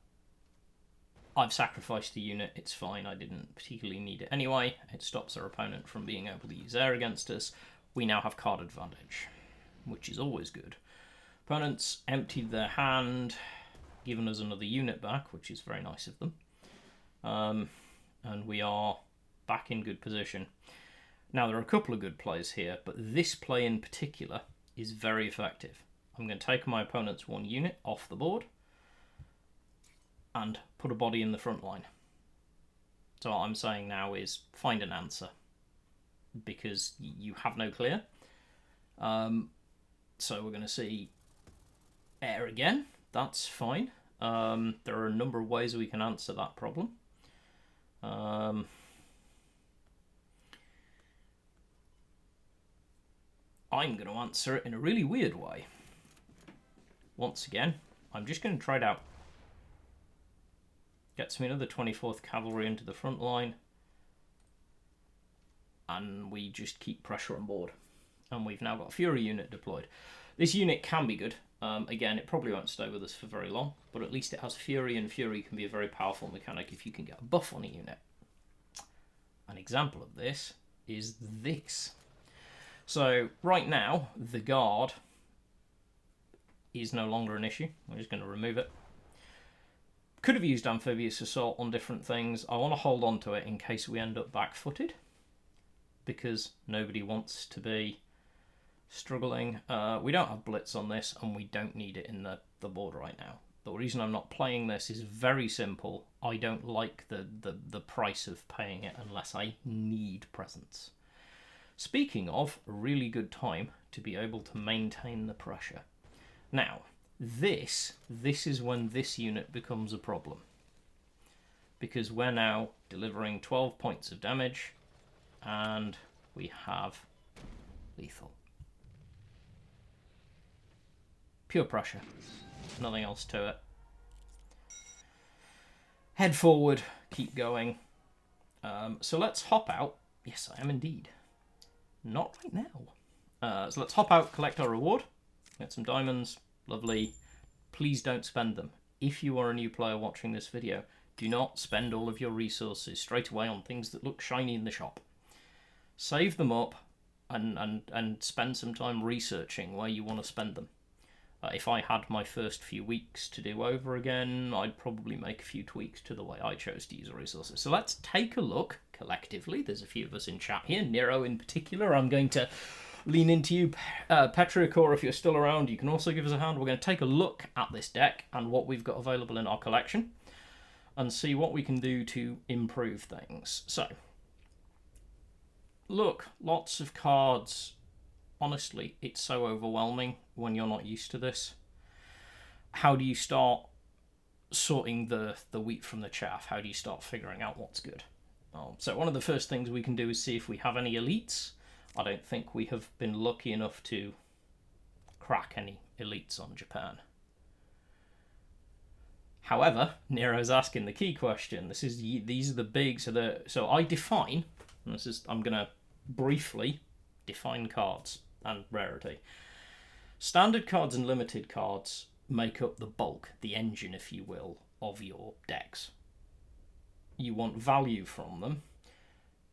I've sacrificed a unit, it's fine, I didn't particularly need it anyway. It stops our opponent from being able to use air against us. We now have card advantage, which is always good. Opponents emptied their hand, given us another unit back, which is very nice of them. And we are back in good position. Now, there are a couple of good plays here, but this play in particular is very effective. I'm going to take my opponent's 1 unit off the board and put a body in the front line. So what I'm saying now is find an answer, because you have no clear. So we're going to see air again. That's fine. There are a number of ways we can answer that problem. I'm going to answer it in a really weird way. Once again, I'm just going to trade out. Gets me another 24th Cavalry into the front line. And we just keep pressure on board. And we've now got a Fury unit deployed. This unit can be good. Again, it probably won't stay with us for very long, but at least it has Fury, and Fury can be a very powerful mechanic if you can get a buff on a unit. An example of this is this. So right now, the Guard is no longer an issue. We're just going to remove it. Could have used Amphibious Assault on different things. I want to hold on to it in case we end up back-footed, because nobody wants to be struggling. We don't have Blitz on this, and we don't need it in the board right now. The reason I'm not playing this is very simple. I don't like the price of paying it unless I need presence. Speaking of, a really good time to be able to maintain the pressure. Now, this is when this unit becomes a problem, because we're now delivering 12 points of damage, and we have lethal. Pure pressure. Nothing else to it. Head forward, keep going. So let's hop out. Yes, I am indeed. Not right now. So let's hop out, collect our reward. Get some diamonds. Lovely. Please don't spend them. If you are a new player watching this video, do not spend all of your resources straight away on things that look shiny in the shop. Save them up and spend some time researching where you want to spend them. If I had my first few weeks to do over again, I'd probably make a few tweaks to the way I chose to use the resources. So let's take a look collectively. There's a few of us in chat here, Nero in particular. I'm going to lean into you. Pertiachor, if you're still around, you can also give us a hand. We're going to take a look at this deck and what we've got available in our collection and see what we can do to improve things. So, look, lots of cards. Honestly, it's so overwhelming when you're not used to this. How do you start sorting the wheat from the chaff? How do you start figuring out what's good? So one of the first things we can do is see if we have any elites. I don't think we have been lucky enough to crack any elites on Japan. However, Nero's asking the key question. These are the big. So I define. I'm going to briefly define cards and rarity. Standard cards and limited cards make up the bulk, the engine, if you will, of your decks. You want value from them.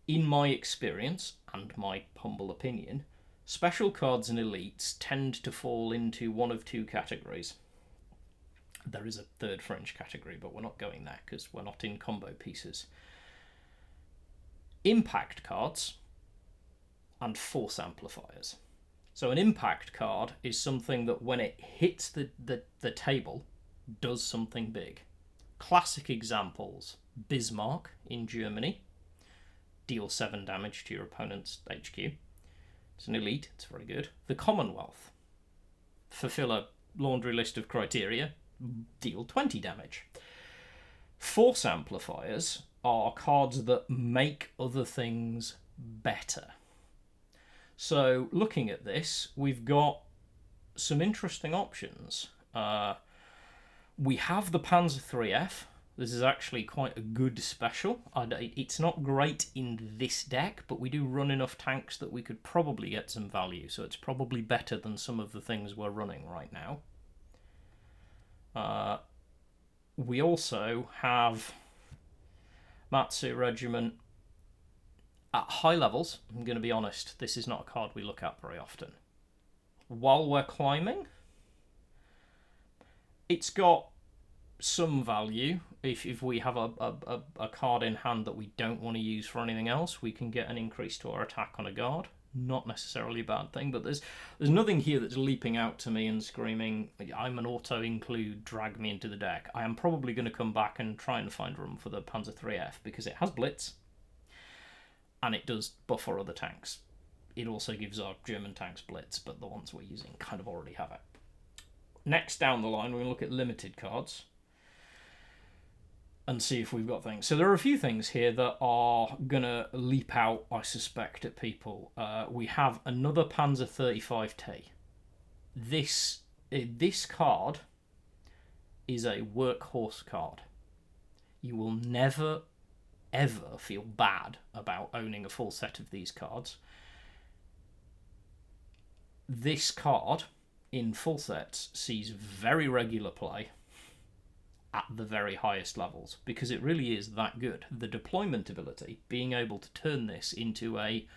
In my experience, and my humble opinion, special cards and elites tend to fall into one of two categories. There is a third French category, but we're not going there because we're not in combo pieces. Impact cards and force amplifiers. So an impact card is something that when it hits the table does something big. Classic examples: Bismarck in Germany, deal 7 damage to your opponent's HQ. It's an elite, it's very good. The Commonwealth, fulfill a laundry list of criteria, deal 20 damage. Force amplifiers are cards that make other things better. So looking at this, we've got some interesting options. We have the Panzer IIIF. This is actually quite a good special. It's not great in this deck, but we do run enough tanks that we could probably get some value. So it's probably better than some of the things we're running right now. We also have Matsu Regiment. At high levels, I'm going to be honest, this is not a card we look at very often. While we're climbing, it's got some value. If we have a card in hand that we don't want to use for anything else, we can get an increase to our attack on a guard. Not necessarily a bad thing, but there's nothing here that's leaping out to me and screaming, I'm an auto-include, drag me into the deck. I am probably going to come back and try and find room for the Panzer IIIF because it has Blitz. And it does buff our other tanks. It also gives our German tanks Blitz, but the ones we're using kind of already have it. Next down the line, we're going to look at limited cards. and see if we've got things. So there are a few things here that are going to leap out, I suspect, at people. We have another Panzer 35T. This card is a workhorse card. You will never, ever feel bad about owning a full set of these cards. This card, in full sets, sees very regular play at the very highest levels, because it really is that good. The deployment ability, being able to turn this into a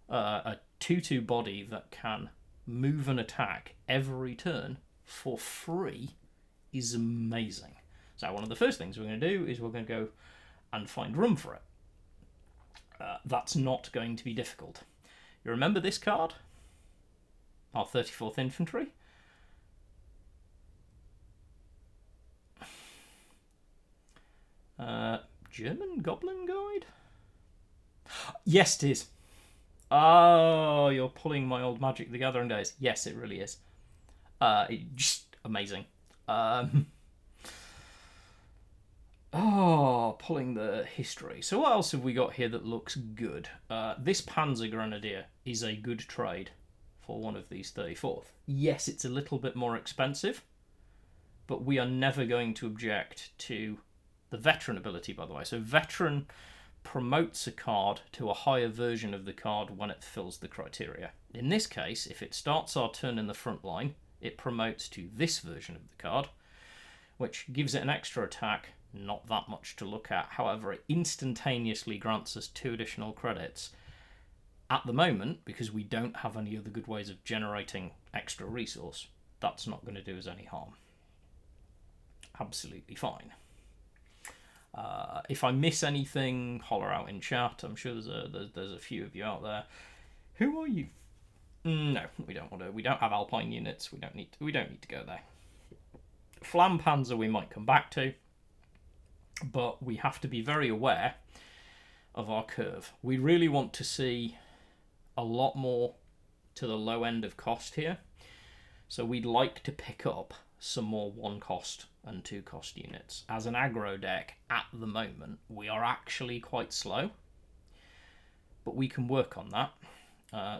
2/2 body that can move and attack every turn for free, is amazing. So one of the first things we're going to do is we're going to go and find room for it. That's not going to be difficult. You remember this card? Our 34th Infantry? German Goblin Guide? Yes, it is. Oh, you're pulling my old Magic the Gathering days. Yes, it really is. Just amazing. Pulling the history. So what else have we got here that looks good? This Panzer Grenadier is a good trade for one of these 34th. Yes, it's a little bit more expensive, but we are never going to object to the Veteran ability, by the way. So Veteran promotes a card to a higher version of the card when it fills the criteria. In this case, if it starts our turn in the front line, it promotes to this version of the card, which gives it an extra attack, not that much to look at. However, it instantaneously grants us 2 additional credits. At the moment, because we don't have any other good ways of generating extra resource, that's not going to do us any harm. Absolutely fine. If I miss anything, holler out in chat. I'm sure there's a few of you out there. Who are you? No, we don't want to. We don't have Alpine units. We don't need to go there. Flam Panzer we might come back to, but we have to be very aware of our curve. We really want to see a lot more to the low end of cost here. So we'd like to pick up some more 1 cost and 2 cost units. As an aggro deck, at the moment, we are actually quite slow, but we can work on that.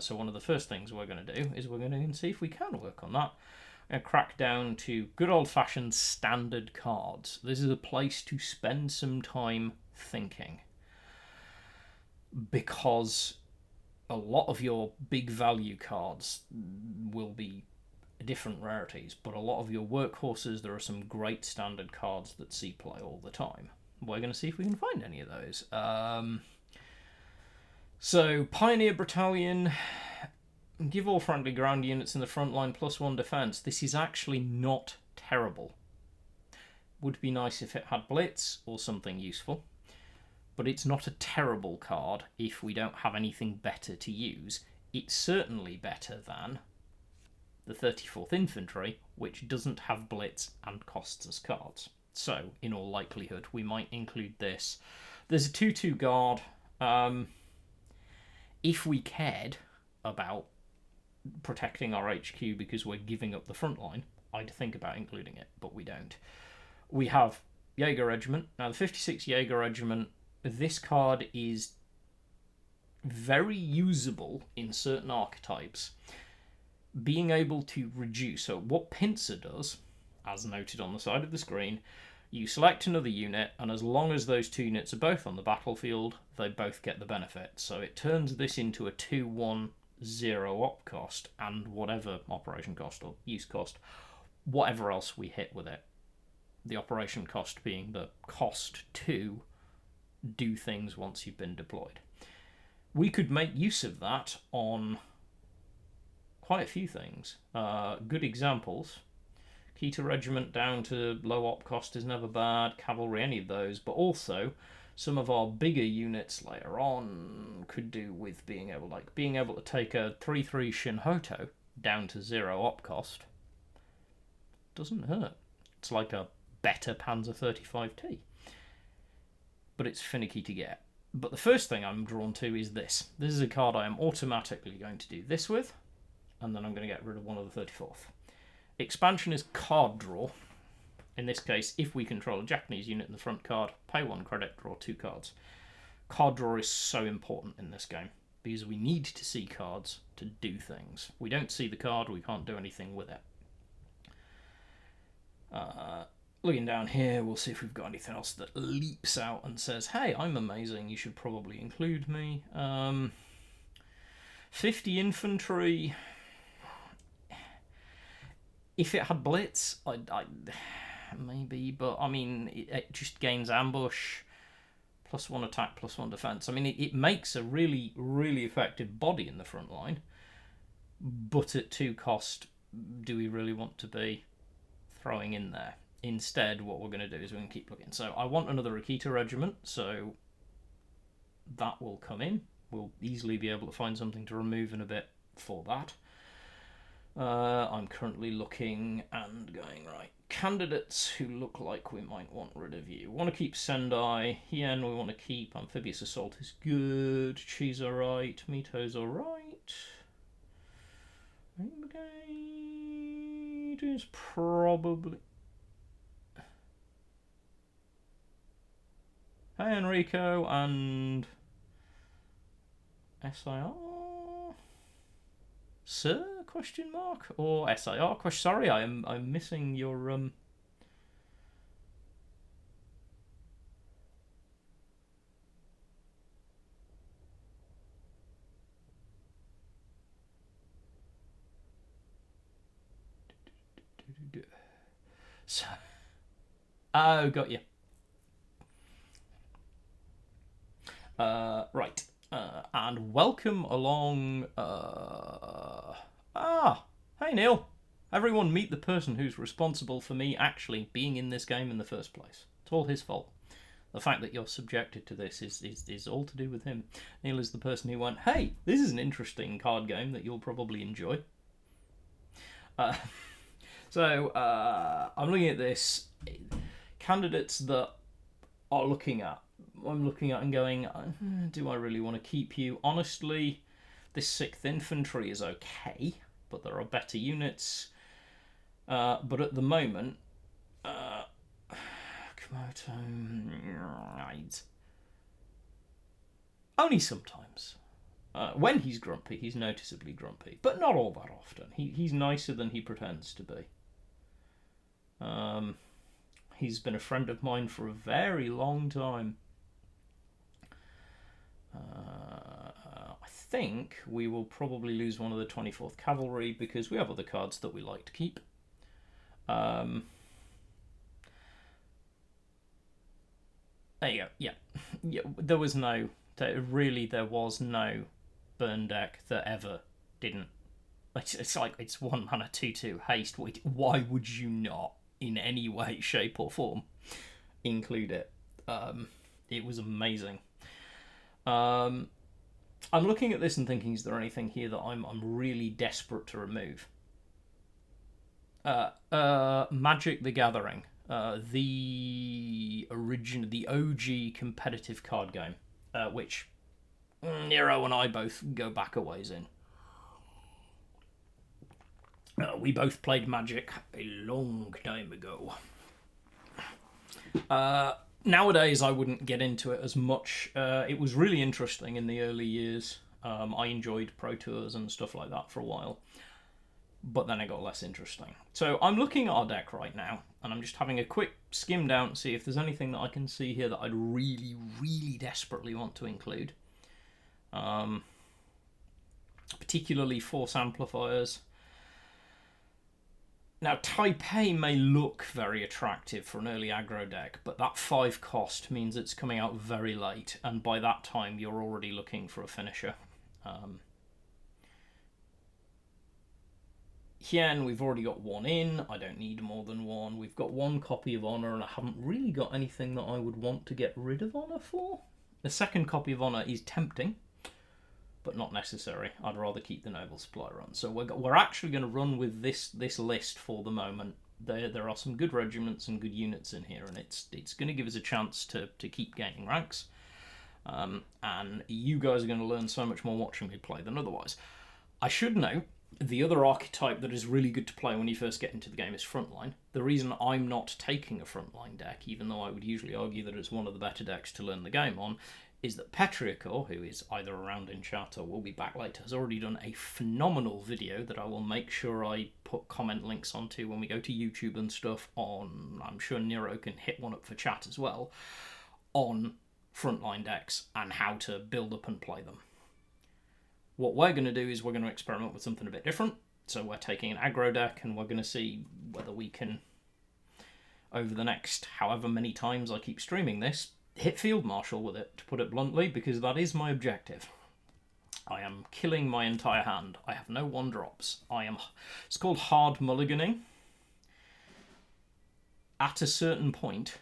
So one of the first things we're going to do is we're going to see if we can work on that and crack down to good old-fashioned standard cards. This is a place to spend some time thinking, because a lot of your big value cards will be different rarities, but a lot of your workhorses, there are some great standard cards that see play all the time. We're going to see if we can find any of those. So, Pioneer Battalion, give all friendly ground units in the front line +1 defense. This is actually not terrible. Would be nice if it had Blitz or something useful, but it's not a terrible card if we don't have anything better to use. It's certainly better than the 34th Infantry, which doesn't have Blitz and costs us cards. So, in all likelihood, we might include this. There's a 2/2 guard. If we cared about protecting our HQ because we're giving up the front line, I'd think about including it, but we don't. We have Jaeger Regiment. Now, the 56 Jaeger Regiment, this card is very usable in certain archetypes. Being able to reduce, so what Pincer does, as noted on the side of the screen, you select another unit, and as long as those 2 units are both on the battlefield, they both get the benefit. So it turns this into a 2/1/0 op cost, and whatever operation cost or use cost, whatever else we hit with it. The operation cost being the cost to do things once you've been deployed. We could make use of that on quite a few things. Good examples. Keter Regiment down to low op cost is never bad. Cavalry, any of those. But also, some of our bigger units later on could do with being able to take a 3/3 Shinhoto down to 0 op cost. Doesn't hurt. It's like a better Panzer 35T. But it's finicky to get. But the first thing I'm drawn to is this. This is a card I am automatically going to do this with, and then I'm going to get rid of one of the 34th. Expansion is card draw. In this case, if we control a Japanese unit in the front card, pay 1 credit, draw 2 cards. Card draw is so important in this game, because we need to see cards to do things. We don't see the card, we can't do anything with it. Looking down here, we'll see if we've got anything else that leaps out and says, hey, I'm amazing, you should probably include me. 50 infantry. If it had blitz, I'd maybe, but I mean, it just gains ambush, +1 attack, +1 defense. I mean, it makes a really, really effective body in the front line, but at 2 cost, do we really want to be throwing in there? Instead, what we're going to do is we're going to keep looking. So I want another Akita regiment, so that will come in. We'll easily be able to find something to remove in a bit for that. I'm currently looking and going, right, candidates who look like we might want rid of you. We want to keep Sendai. Hien we want to keep. Amphibious Assault is good. Chi's alright. Mito's alright. Brigade is probably... Hey, Enrico and... SIR? Sir? Question mark? Or SIR? Sorry, I'm missing your... So... Oh, got you. Right. And welcome along... hey Neil. Everyone meet the person who's responsible for me actually being in this game in the first place. It's all his fault. The fact that you're subjected to this is all to do with him. Neil is the person who went, hey, this is an interesting card game that you'll probably enjoy. So I'm looking at this. Candidates that I'm looking at and going, do I really want to keep you? Honestly, this 6th Infantry is okay, but there are better units. But at the moment, Komodo, only sometimes. When he's grumpy, he's noticeably grumpy, but not all that often. He's nicer than he pretends to be. He's been a friend of mine for a very long time. I think we will probably lose one of the 24th Cavalry because we have other cards that we like to keep. There you go. Yeah, there was no burn deck that ever didn't. It's like it's 1 mana 2/2 haste. Why would you not, in any way, shape or form, include it? It was amazing. I'm looking at this and thinking, is there anything here that I'm really desperate to remove? Magic the Gathering, the OG competitive card game, which Nero and I both go back a ways in. We both played Magic a long time ago. Nowadays, I wouldn't get into it as much. It was really interesting in the early years. I enjoyed Pro Tours and stuff like that for a while. But then it got less interesting. So I'm looking at our deck right now, and I'm just having a quick skim down to see if there's anything that I can see here that I'd really, really desperately want to include. Particularly force amplifiers. Now, Taipei may look very attractive for an early aggro deck, but that 5 cost means it's coming out very late, and by that time you're already looking for a finisher. Hien, we've already got 1 in. I don't need more than 1. We've got 1 copy of Honor, and I haven't really got anything that I would want to get rid of Honor for. The 2nd copy of Honor is tempting, but not necessary. I'd rather keep the Noble Supply run. So we're actually going to run with this list for the moment. There are some good regiments and good units in here, and it's going to give us a chance to keep gaining ranks. And you guys are going to learn so much more watching me play than otherwise. I should note The other archetype that is really good to play when you first get into the game is Frontline. The reason I'm not taking a Frontline deck, even though I would usually argue that it's one of the better decks to learn the game on, is that Pertiachor, who is either around in chat or will be back later, has already done a phenomenal video that I will make sure I put comment links onto when we go to YouTube and stuff on, I'm sure Nero can hit one up for chat as well, on Frontline decks and how to build up and play them. What we're going to do is we're going to experiment with something a bit different. So we're taking an aggro deck and we're going to see whether we can, over the next however many times I keep streaming this, hit Field Marshal with it, to put it bluntly, because that is my objective. I am killing my entire hand. I have no 1-drops. It's called hard mulliganing. At a certain point,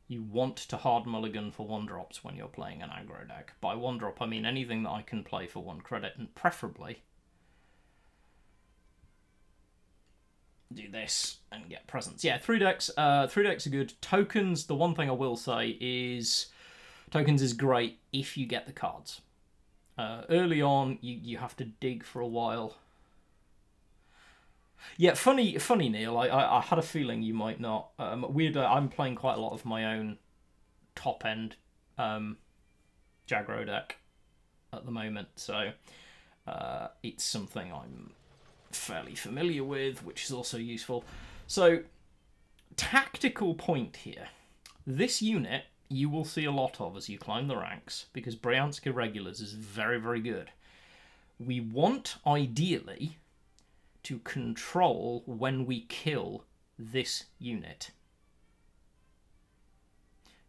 you want to hard mulligan for 1-drops when you're playing an aggro deck. By 1-drop, I mean anything that I can play for 1 credit, and preferably do this and get presents. Yeah, 3 decks. 3 decks are good. Tokens, the one thing I will say is tokens is great if you get the cards. Early on, you have to dig for a while. Yeah, funny, Neil. I had a feeling you might not. I'm playing quite a lot of my own top end Jaggro deck at the moment, so it's something I'm fairly familiar with, which is also useful. So, tactical point here. This unit you will see a lot of as you climb the ranks, because Bryansk Irregulars is very, very good. We want, ideally, to control when we kill this unit.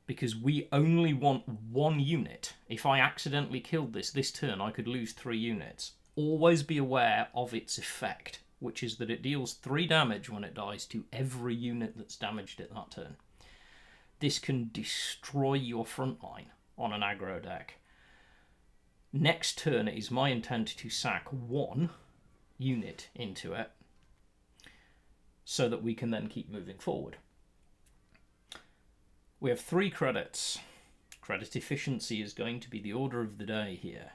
Because we only want 1 unit. If I accidentally killed this turn, I could lose 3 units. Always be aware of its effect, which is that it deals 3 damage when it dies to every unit that's damaged it that turn. This can destroy your front line on an aggro deck. Next turn, it is my intent to sack 1 unit into it so that we can then keep moving forward. We have 3 credits. Credit efficiency is going to be the order of the day here.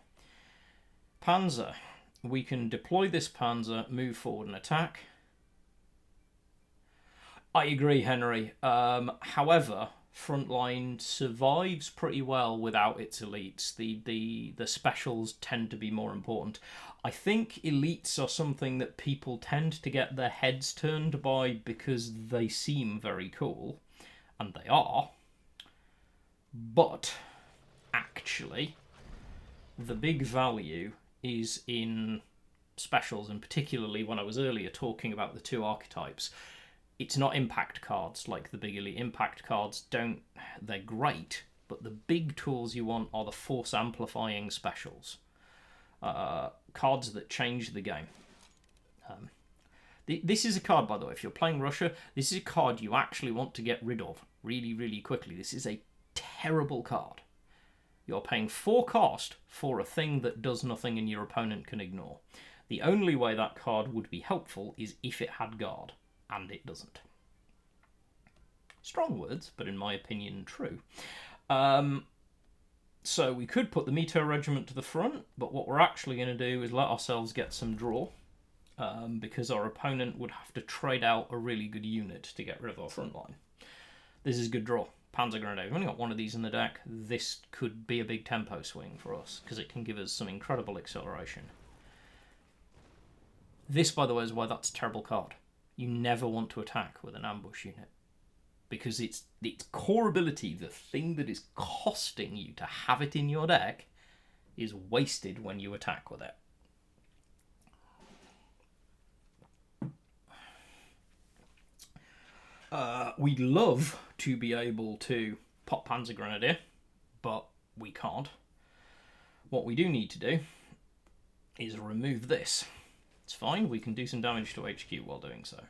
Panzer. We can deploy this Panzer, move forward and attack. I agree, Henry. However, Frontline survives pretty well without its elites. The specials tend to be more important. I think elites are something that people tend to get their heads turned by because they seem very cool, and they are. But actually, the big value is in specials, and particularly when I was earlier talking about the 2 archetypes. It's not impact cards like the big elite. Impact cards they're great, but the big tools you want are the force amplifying specials. Cards that change the game. This is a card, by the way, if you're playing Russia, this is a card you actually want to get rid of really, really quickly. This is a terrible card. You're paying 4 cost for a thing that does nothing and your opponent can ignore. The only way that card would be helpful is if it had guard. And it doesn't. Strong words, but in my opinion, true. So we could put the Mito Regiment to the front, but what we're actually going to do is let ourselves get some draw, because our opponent would have to trade out a really good unit to get rid of our front line. This is a good draw. Panzer Grenadier. We've only got 1 of these in the deck. This could be a big tempo swing for us, because it can give us some incredible acceleration. This, by the way, is why that's a terrible card. You never want to attack with an ambush unit, because its core ability, the thing that is costing you to have it in your deck, is wasted when you attack with it. We'd love to be able to pop Panzer Grenadier, but we can't. What we do need to do is remove this. It's fine, we can do some damage to HQ while doing so.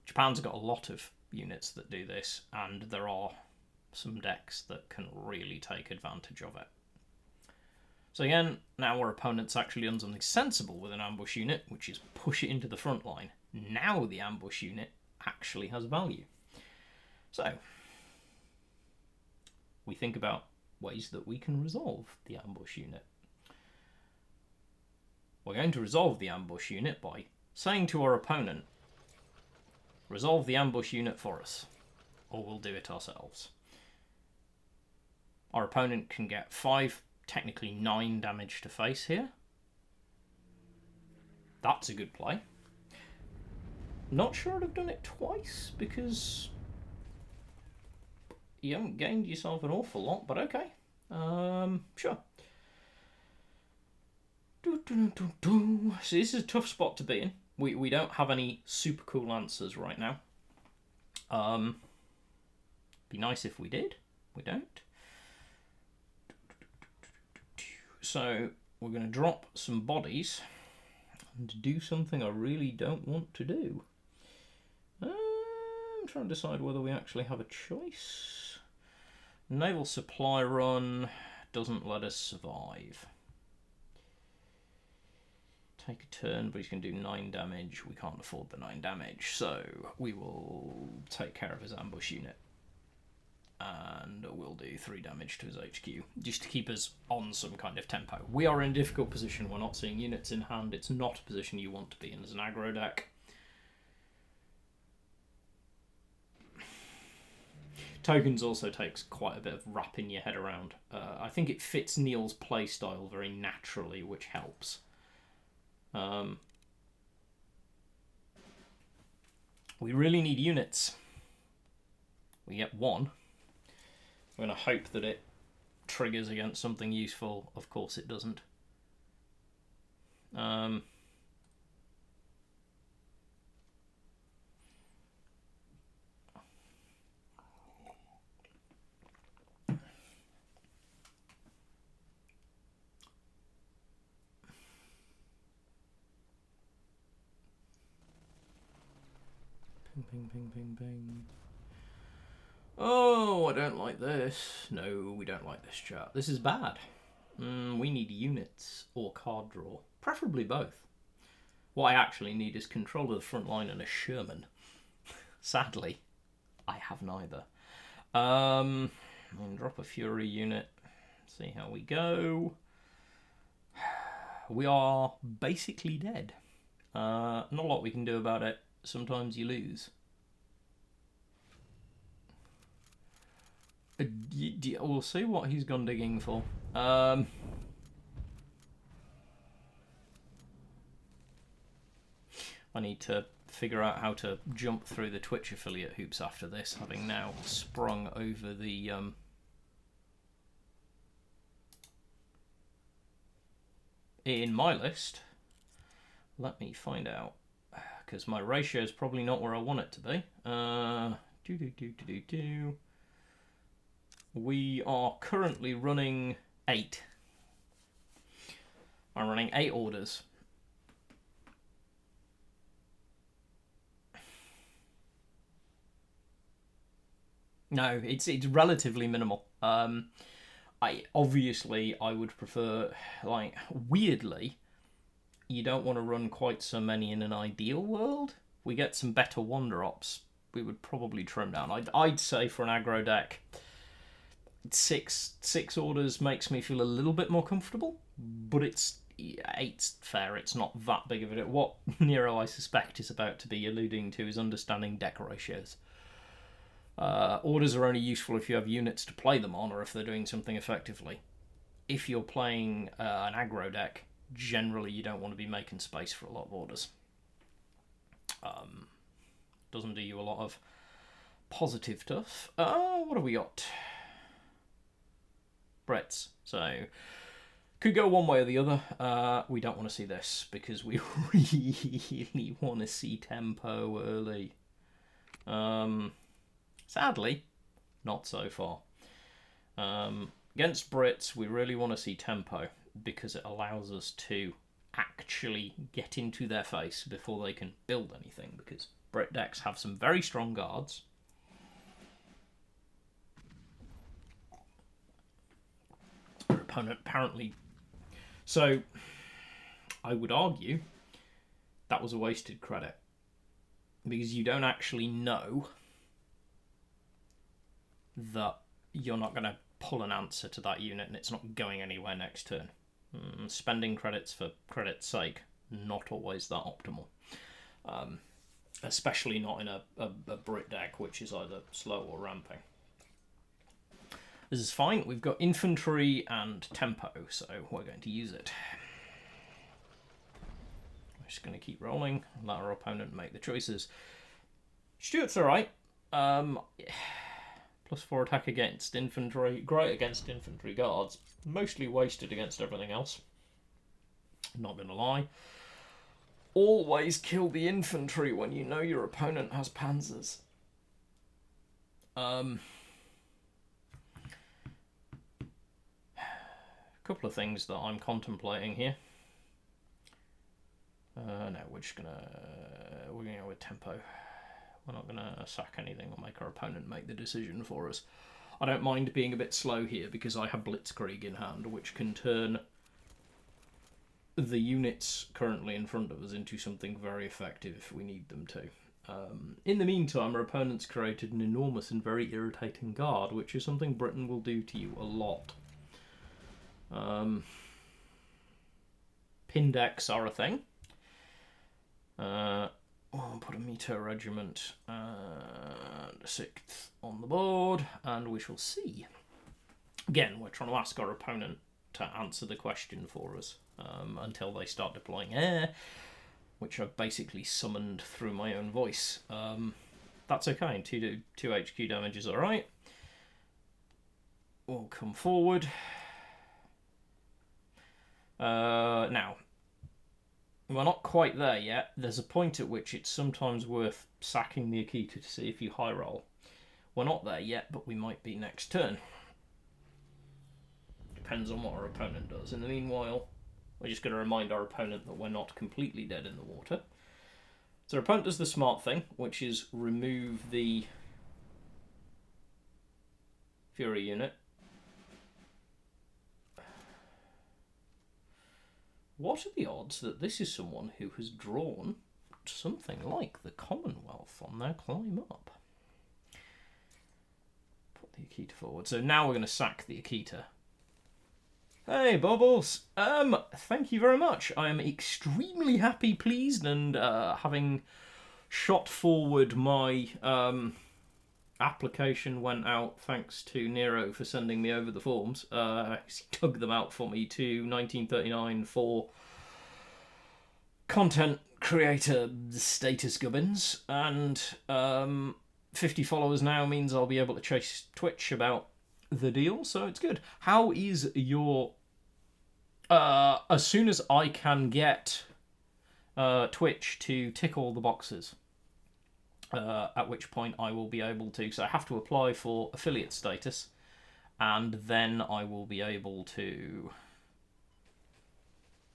Japan's got a lot of units that do this, and there are some decks that can really take advantage of it. So again, now our opponent's actually done something sensible with an ambush unit, which is push it into the front line. Now the ambush unit actually has value. So, we think about ways that we can resolve the ambush unit. We're going to resolve the ambush unit by saying to our opponent, resolve the ambush unit for us, or we'll do it ourselves. Our opponent can get 5, technically 9 damage to face here. That's a good play. Not sure I'd have done it twice, because you haven't gained yourself an awful lot, but okay. Sure. So this is a tough spot to be in. We don't have any super cool answers right now. Be nice if we did. We don't. So we're going to drop some bodies and do something I really don't want to do. I'm trying to decide whether we actually have a choice. Naval supply run doesn't let us survive. Take a turn, but he's going to do 9 damage. We can't afford the 9 damage, so we will take care of his ambush unit. And we'll do 3 damage to his HQ, just to keep us on some kind of tempo. We are in a difficult position. We're not seeing units in hand. It's not a position you want to be in as an aggro deck. Tokens also takes quite a bit of wrapping your head around. I think it fits Neil's playstyle very naturally, which helps. We really need units. We get 1. We're going to hope that it triggers against something useful. Of course it doesn't. Ping, ping, ping, ping. Oh, I don't like this. No, we don't like this chart. This is bad. We need units or card draw. Preferably both. What I actually need is control of the front line and a Sherman. Sadly, I have neither. And drop a Fury unit. See how we go. We are basically dead. Not a lot we can do about it. Sometimes you lose. We'll see what he's gone digging for. I need to figure out how to jump through the Twitch affiliate hoops after this, having now sprung over the in my list. Let me find out, because my ratio is probably not where I want it to be. We are currently running 8. I'm running 8 orders. No, it's relatively minimal. I would prefer, like, weirdly, you don't want to run quite so many in an ideal world. We get some better Wander Ops. We would probably trim down. I'd say for an aggro deck, 6 orders makes me feel a little bit more comfortable, but 8's fair. It's not that big of a deal. What Nero, I suspect, is about to be alluding to is understanding deck ratios. Orders are only useful if you have units to play them on, or if they're doing something effectively. If you're playing an aggro deck, generally you don't want to be making space for a lot of orders. Doesn't do you a lot of positive stuff. What have we got? Brits. So, could go one way or the other. We don't want to see this, because we really want to see tempo early. Sadly, not so far. Against Brits, we really want to see tempo, because it allows us to actually get into their face before they can build anything, because Brit decks have some very strong guards. Our opponent apparently... So, I would argue that was a wasted credit, because you don't actually know that you're not going to pull an answer to that unit and it's not going anywhere next turn. spending credits for credit's sake, not always that optimal. Especially not in a Brit deck, which is either slow or ramping. This is fine. We've got infantry and tempo, so we're going to use it. We're just going to keep rolling, let our opponent make the choices. Stuart's alright. +4 attack against infantry. Great against infantry guards. Mostly wasted against everything else. Not gonna lie. Always kill the infantry when you know your opponent has panzers. Couple of things that I'm contemplating here. No, we're gonna go with tempo. We're not gonna sack anything or make our opponent make the decision for us. I don't mind being a bit slow here because I have Blitzkrieg in hand, which can turn the units currently in front of us into something very effective if we need them to. In the meantime, our opponent's created an enormous and very irritating guard, which is something Britain will do to you a lot. Pin decks are a thing. I'll put a Meteor Regiment and a 6th on the board, and we shall see. Again, we're trying to ask our opponent to answer the question for us until they start deploying air, which I've basically summoned through my own voice. That's okay, 2 HQ damage is alright. We'll come forward. Now, we're not quite there yet. There's a point at which it's sometimes worth sacking the Akita to see if you high roll. We're not there yet, but we might be next turn. Depends on what our opponent does. In the meanwhile, we're just going to remind our opponent that we're not completely dead in the water. So our opponent does the smart thing, which is remove the Fury unit. What are the odds that this is someone who has drawn something like the Commonwealth on their climb up? Put the Akita forward. So now we're going to sack the Akita. Hey, Bubbles. Thank you very much. I am extremely happy, pleased, and having shot forward my application went out thanks to Nero for sending me over the forms. He dug them out for me to 1939 for content creator status gubbins, and 50 followers now means I'll be able to chase Twitch about the deal, so it's good. How is your... as soon as I can get Twitch to tick all the boxes, at which point I will be able to... So I have to apply for affiliate status, and then I will be able to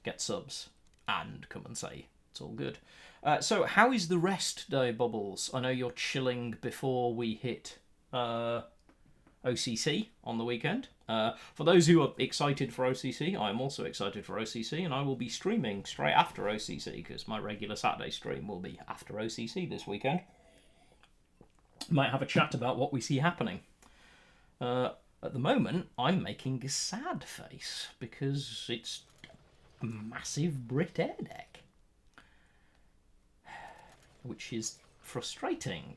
get subs and come and say it's all good. So how is the rest day, Bubbles? I know you're chilling before we hit OCC on the weekend. For those who are excited for OCC, I'm also excited for OCC, and I will be streaming straight after OCC because my regular Saturday stream will be after OCC this weekend. Might have a chat about what we see happening. At the moment, I'm making a sad face because it's a massive Brit air deck, which is frustrating.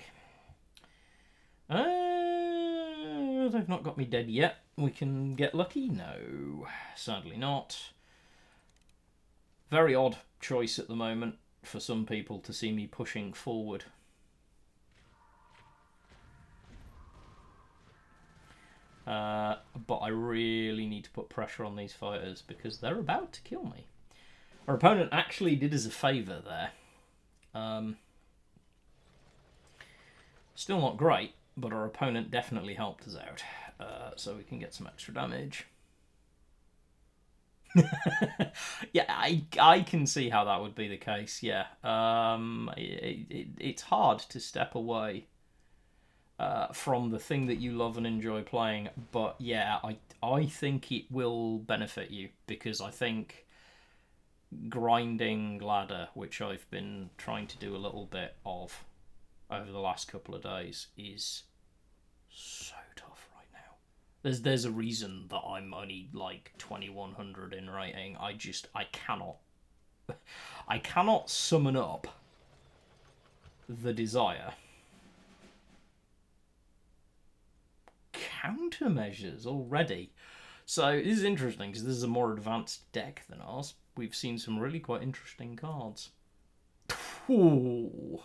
They've not got me dead yet. We can get lucky? No, sadly not. Very odd choice at the moment for some people to see me pushing forward. But I really need to put pressure on these fighters because they're about to kill me. Our opponent actually did us a favour there. Still not great, but our opponent definitely helped us out. So we can get some extra damage. Yeah, I can see how that would be the case, yeah. It's hard to step away from the thing that you love and enjoy playing, but yeah, I think it will benefit you, because I think grinding ladder, which I've been trying to do a little bit of over the last couple of days, is so tough right now. There's a reason that I'm only like 2100 in rating. I cannot summon up the desire. Countermeasures already. So this is interesting because this is a more advanced deck than ours. We've seen some really quite interesting cards. Ooh.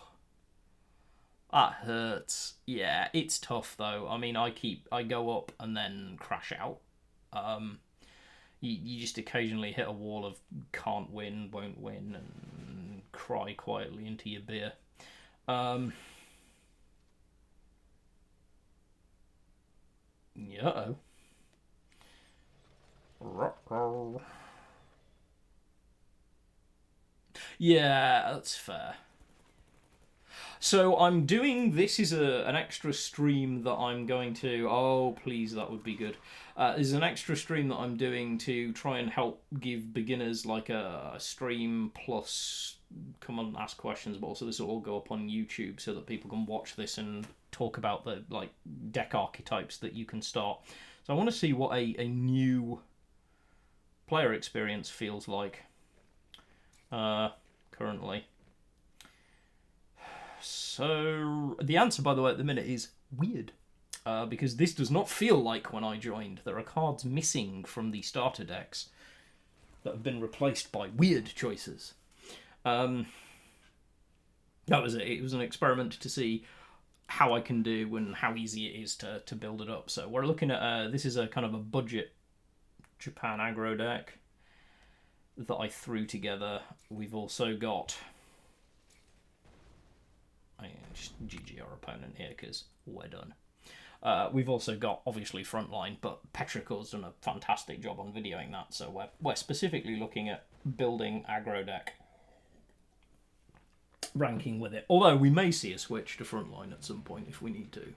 That hurts. Yeah, it's tough though. I mean, I go up and then crash out. You just occasionally hit a wall of can't win, won't win, and cry quietly into your beer. Yeah. Yeah, that's fair. So I'm doing this is an extra stream that I'm going to. Oh, please, that would be good. This is an extra stream that I'm doing to try and help give beginners like a stream plus come on and ask questions, but also this will all go up on YouTube so that people can watch this and talk about the like deck archetypes that you can start. So I want to see what a new player experience feels like currently. So the answer, by the way, at the minute is weird. Because this does not feel like when I joined. There are cards missing from the starter decks that have been replaced by weird choices. That was it. It was an experiment to see how I can do and how easy it is to build it up. So we're looking at this is a kind of a budget Japan aggro deck that I threw together. We've also got just GG our opponent here because we're done. We've also got obviously Frontline, but Pertiachor's done a fantastic job on videoing that. So we're specifically looking at building aggro deck, ranking with it. Although we may see a switch to Frontline at some point if we need to.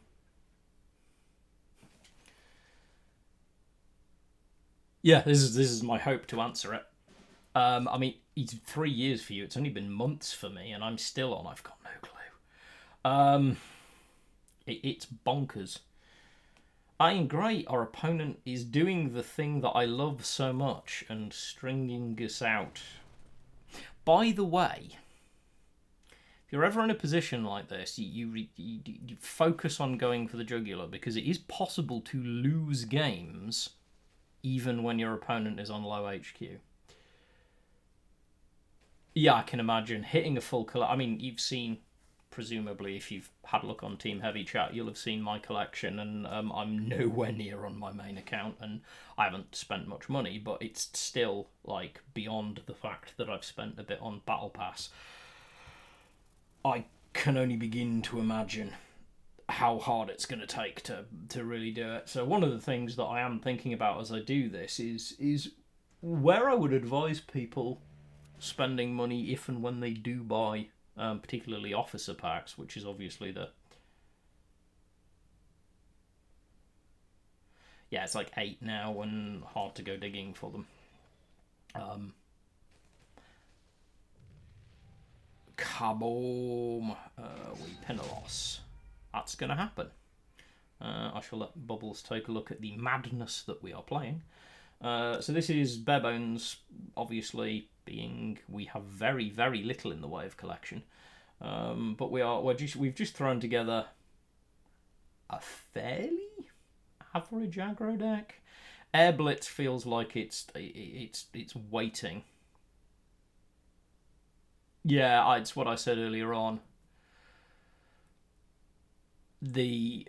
Yeah, this is my hope to answer it. I mean, it's 3 years for you. It's only been months for me, and I'm still on. I've got no clue. It's bonkers. I mean, great. Our opponent is doing the thing that I love so much and stringing us out. By the way, if you're ever in a position like this, you focus on going for the jugular because it is possible to lose games even when your opponent is on low HQ. Yeah, I can imagine hitting a full collection. I mean, you've seen, presumably, if you've had a look on Team Heavy Chat, you'll have seen my collection, and I'm nowhere near on my main account, and I haven't spent much money, but it's still, like, beyond the fact that I've spent a bit on Battle Pass. I can only begin to imagine how hard it's going to take to really do it. So one of the things that I am thinking about as I do this is where I would advise people spending money if and when they do buy, particularly officer packs, which is obviously the... Yeah, it's like 8 now and hard to go digging for them. Kaboom! We pin a loss. That's going to happen. I shall let Bubbles take a look at the madness that we are playing. So this is Barebones, obviously, being we have very, very little in the way of collection. But we've just thrown together a fairly average aggro deck. Air Blitz feels like it's waiting. Yeah, it's what I said earlier on. The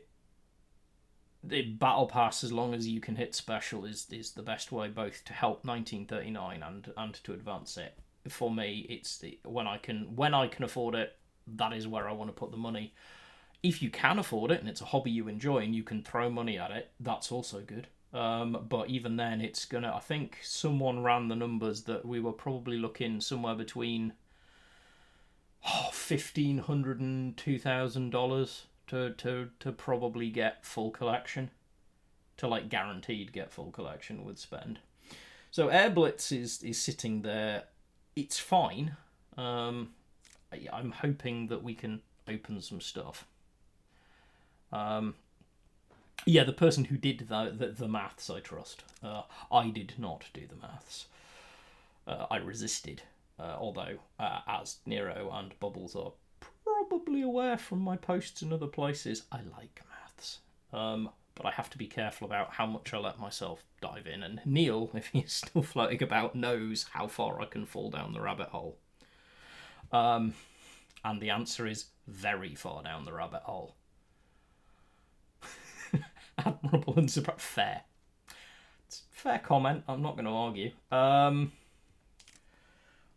battle pass, as long as you can hit special, is the best way both to help 1939 and to advance it. For me, it's when I can afford it, that is where I want to put the money. If you can afford it and it's a hobby you enjoy and you can throw money at it, that's also good. But even then, it's gonna. I think someone ran the numbers that we were probably looking somewhere between $1,500 and $2,000 to probably get full collection, to like guaranteed get full collection with spend. So Air Blitz is sitting there. It's fine. I'm hoping that we can open some stuff. Yeah, the person who did the maths, I trust. I did not do the maths. I resisted. Although, as Nero and Bubbles are probably aware from my posts in other places, I like maths. But I have to be careful about how much I let myself dive in. And Neil, if he's still floating about, knows how far I can fall down the rabbit hole. And the answer is very far down the rabbit hole. Admirable and surprised. Fair. It's a fair comment. I'm not going to argue.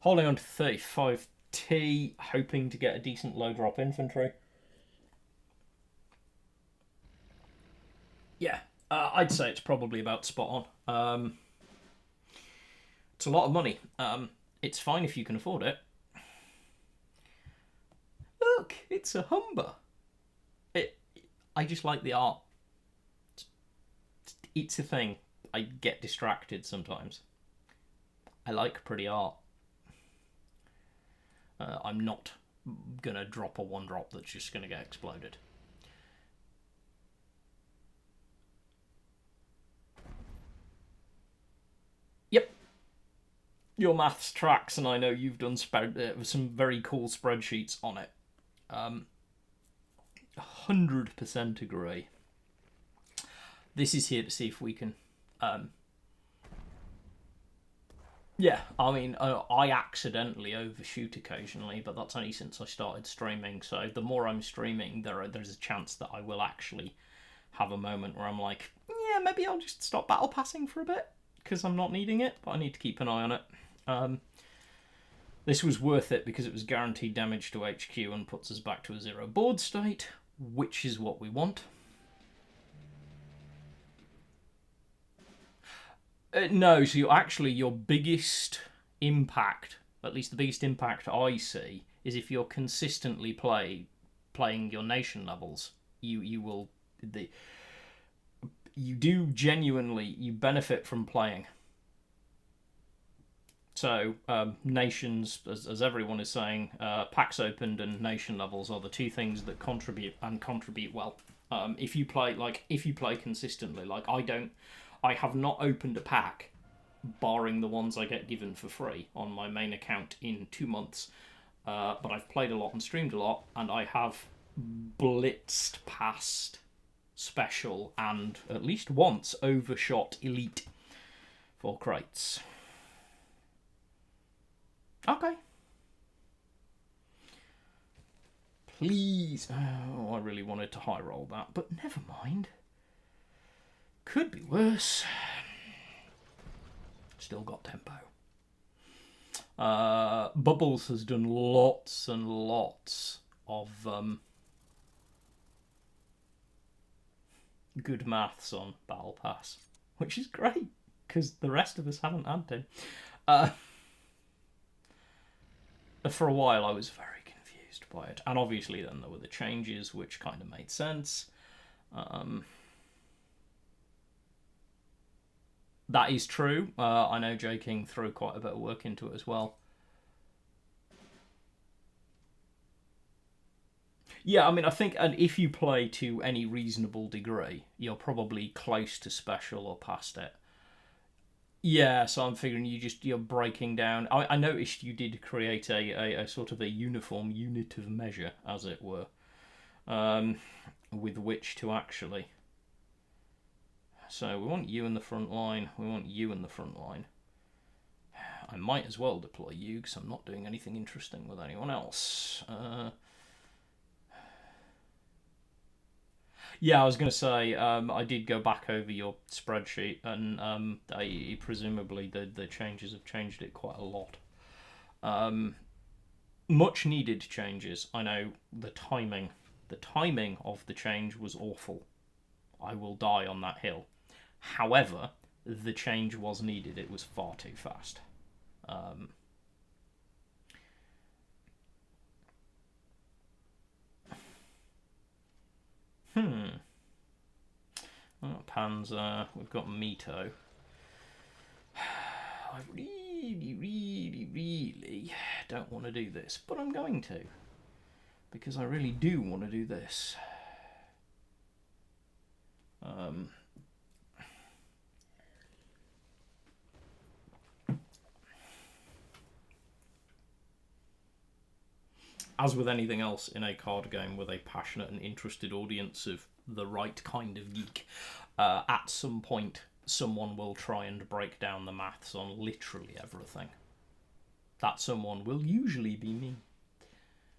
Holding on to 35T, hoping to get a decent low drop infantry. Yeah, I'd say it's probably about spot on. It's a lot of money. It's fine if you can afford it. Look, it's a Humber. I just like the art. It's a thing. I get distracted sometimes. I like pretty art. I'm not gonna drop a one drop that's just gonna get exploded. Yep. Your maths tracks, and I know you've done some very cool spreadsheets on it. 100% agree. This is here to see if we can. Yeah, I mean, I accidentally overshoot occasionally, but that's only since I started streaming. So the more I'm streaming, there's a chance that I will actually have a moment where I'm like, yeah, maybe I'll just stop battle passing for a bit because I'm not needing it, but I need to keep an eye on it. This was worth it because it was guaranteed damage to HQ and puts us back to a 0 board state, which is what we want. No, so your biggest impact, at least the biggest impact I see, is if you're consistently playing your nation levels. You do genuinely benefit from playing. So nations, as everyone is saying, packs opened and nation levels are the two things that contribute well. If you play consistently, like I have not opened a pack, barring the ones I get given for free on my main account in 2 months. But I've played a lot and streamed a lot, and I have blitzed past special and at least once overshot elite for crates. Okay. Please. Oh, I really wanted to high roll that, but never mind. Could be worse. Still got tempo. Bubbles has done lots and lots of good maths on Battle Pass, which is great because the rest of us haven't had to. For a while, I was very confused by it, and obviously then there were the changes, which kind of made sense. That is true. I know J King threw quite a bit of work into it as well. Yeah, I mean, I think, and if you play to any reasonable degree, you're probably close to special or past it. Yeah, so I'm figuring you're breaking down. I noticed you did create a sort of a uniform unit of measure, as it were, with which to actually. So we want you in the front line. We want you in the front line. I might as well deploy you because I'm not doing anything interesting with anyone else. Yeah, I was going to say, I did go back over your spreadsheet, and presumably the changes have changed it quite a lot. Much needed changes. I know the timing of the change was awful. I will die on that hill. However, the change was needed. It was far too fast. Panzer. We've got Mito. I really don't want to do this, but I'm going to. Because I really do want to do this. As with anything else in a card game with a passionate and interested audience of the right kind of geek, at some point someone will try and break down the maths on literally everything. That someone will usually be me.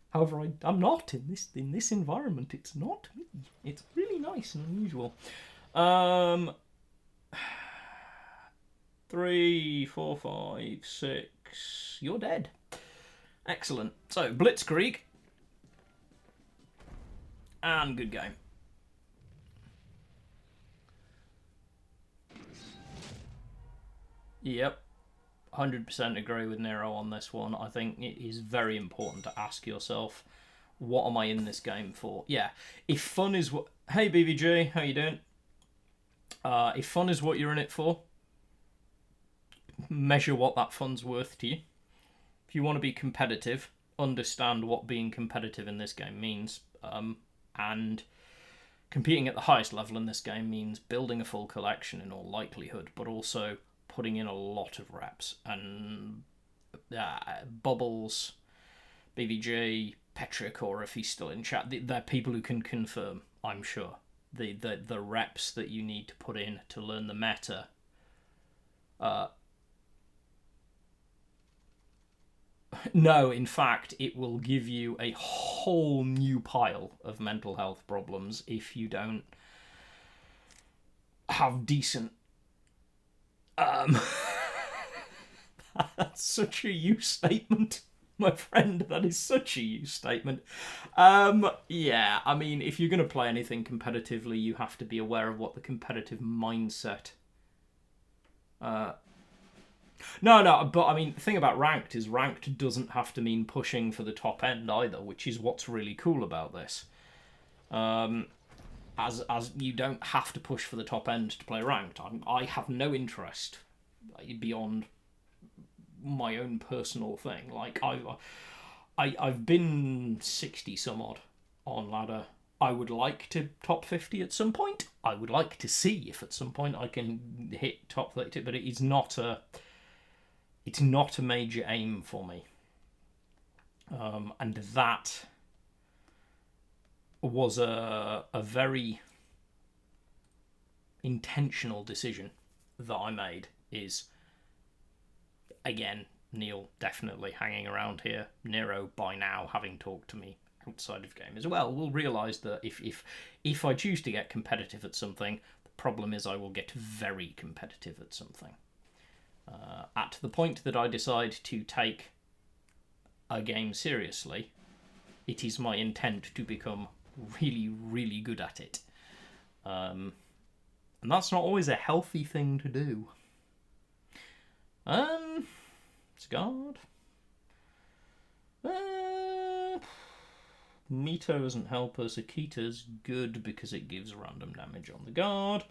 However, I'm not in this environment. It's not me. It's really nice and unusual. 3, 4, 5, 6. You're dead. Excellent. So, Blitzkrieg. And good game. Yep. 100% agree with Nero on this one. I think it is very important to ask yourself, what am I in this game for? Yeah. If fun is what... Hey, BVJ, how you doing? If fun is what you're in it for, measure what that fun's worth to you. If you want to be competitive, understand what being competitive in this game means. And competing at the highest level in this game means building a full collection in all likelihood, but also putting in a lot of reps. And Bubbles, BVJ, Pertiachor, if he's still in chat, they're people who can confirm, I'm sure. The reps that you need to put in to learn the meta no, in fact, it will give you a whole new pile of mental health problems if you don't have decent... That's such a you statement, my friend. That is such a you statement. Yeah, I mean, if you're going to play anything competitively, you have to be aware of what the competitive mindset... No, but I mean, the thing about ranked is ranked doesn't have to mean pushing for the top end either, which is what's really cool about this. As you don't have to push for the top end to play ranked. I have no interest beyond my own personal thing. Like I've been 60 some odd on ladder. I would like to top 50 at some point. I would like to see if at some point I can hit top 32, but it's not a major aim for me. And that was a very intentional decision that I made. Is, again, Neil definitely hanging around here. Nero, by now, having talked to me outside of game as well, will realise that if I choose to get competitive at something, the problem is I will get very competitive at something. At the point that I decide to take a game seriously, it is my intent to become really, really good at it. And that's not always a healthy thing to do. Scarred. Mito doesn't help us. Akita's good because it gives random damage on the guard.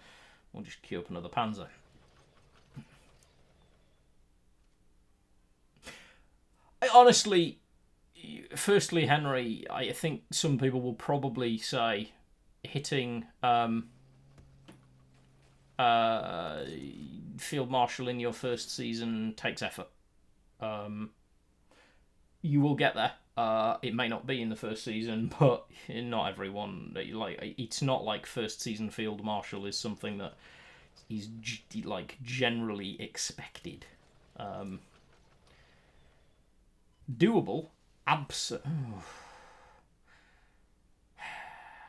We'll just queue up another Panzer. Honestly, firstly, Henry, I think some people will probably say hitting Field Marshal in your first season takes effort. You will get there. It may not be in the first season, but not everyone. It's not like first season Field Marshal is something that is generally expected. Doable, absolutely.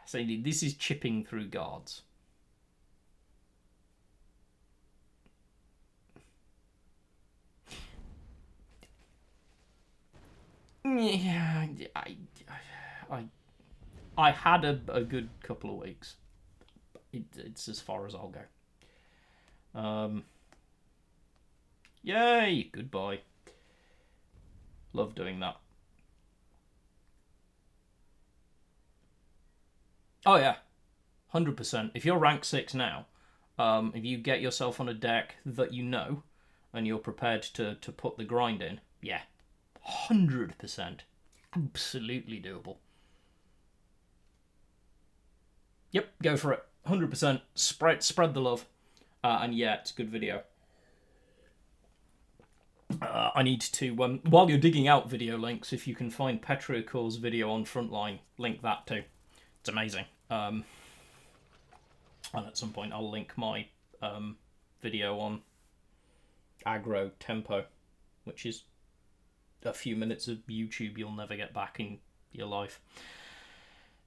So this is chipping through guards. Yeah, I had a good couple of weeks. It's as far as I'll go. Yay! Goodbye. Love doing that. Oh yeah, 100%. If you're rank 6 now, if you get yourself on a deck that you know, and you're prepared to put the grind in, yeah, 100%. Absolutely doable. Yep, go for it. 100% spread the love. And yeah, it's a good video. I need to, while you're digging out video links, if you can find Pertiachor's video on Frontline, link that too. It's amazing. And at some point I'll link my video on Jaggro tempo, which is a few minutes of YouTube you'll never get back in your life.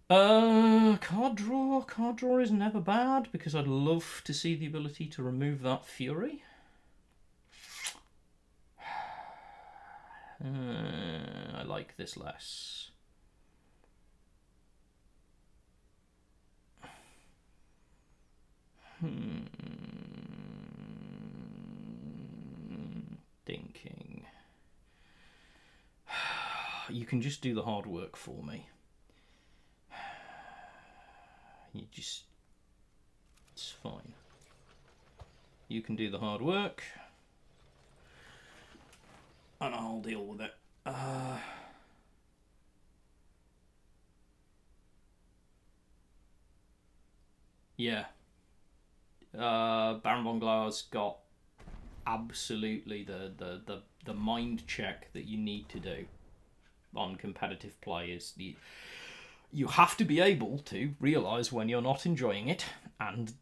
Card draw is never bad, because I'd love to see the ability to remove that Fury. I like this less. Thinking. You can just do the hard work for me. It's fine. You can do the hard work, and I'll deal with it. Yeah. Baron von Glauer's got absolutely the mind check that you need to do on competitive play. Is you have to be able to realise when you're not enjoying it and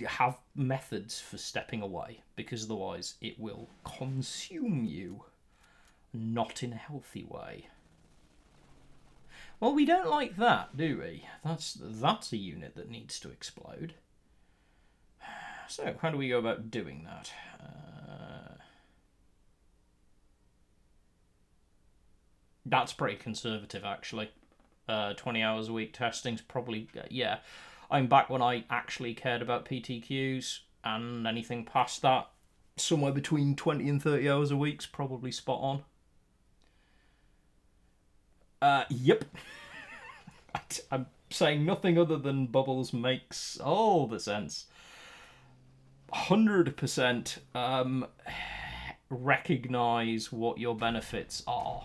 have methods for stepping away, because otherwise it will consume you, not in a healthy way. Well, we don't like that, do we? That's a unit that needs to explode. So, how do we go about doing that? That's pretty conservative, actually. 20 hours a week testing's probably... yeah. I'm back when I actually cared about PTQs, and anything past that, somewhere between 20 and 30 hours a week's probably spot on. Yep. I'm saying nothing other than Bubbles makes all the sense. 100% recognise what your benefits are.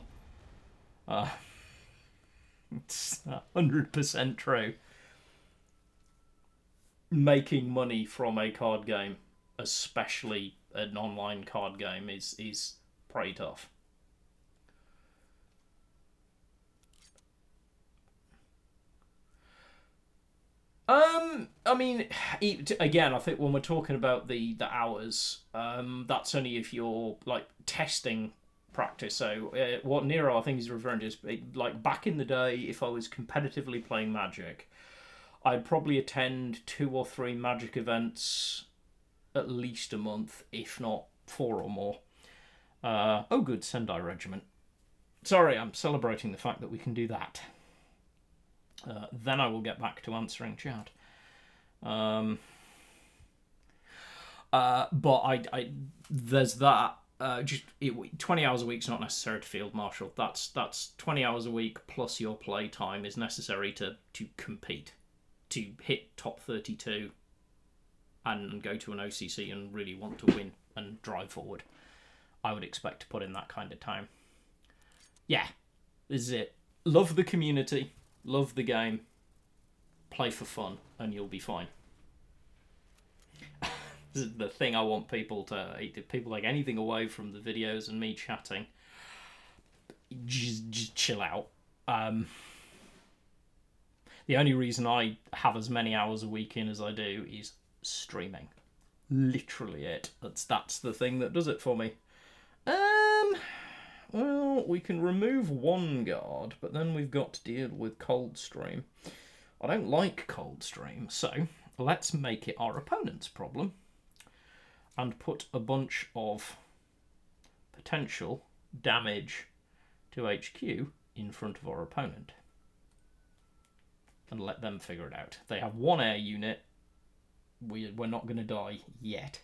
It's 100% true. Making money from a card game, especially an online card game, is pretty tough. I mean, again, I think when we're talking about the hours, that's only if you're like testing practice. So what Nero I think is referring to is like back in the day, if I was competitively playing Magic, I'd probably attend 2 or 3 Magic events at least a month, if not 4 or more. Oh good, Sendai Regiment. Sorry, I'm celebrating the fact that we can do that. Then I will get back to answering chat. But there's that. 20 hours a week's not necessary to field marshal. That's 20 hours a week plus your play time is necessary to compete, to hit top 32, and go to an OCC and really want to win and drive forward. I would expect to put in that kind of time. Yeah, this is it. Love the community. Love the game, play for fun, and you'll be fine. This is the thing I want people to... If people take anything away from the videos and me chatting, just chill out. The only reason I have as many hours a week in as I do is streaming. Literally it. That's the thing that does it for me. Well, we can remove one guard, but then we've got to deal with Coldstream. I don't like Coldstream, so let's make it our opponent's problem and put a bunch of potential damage to HQ in front of our opponent and let them figure it out. They have 1 air unit. We're not going to die yet.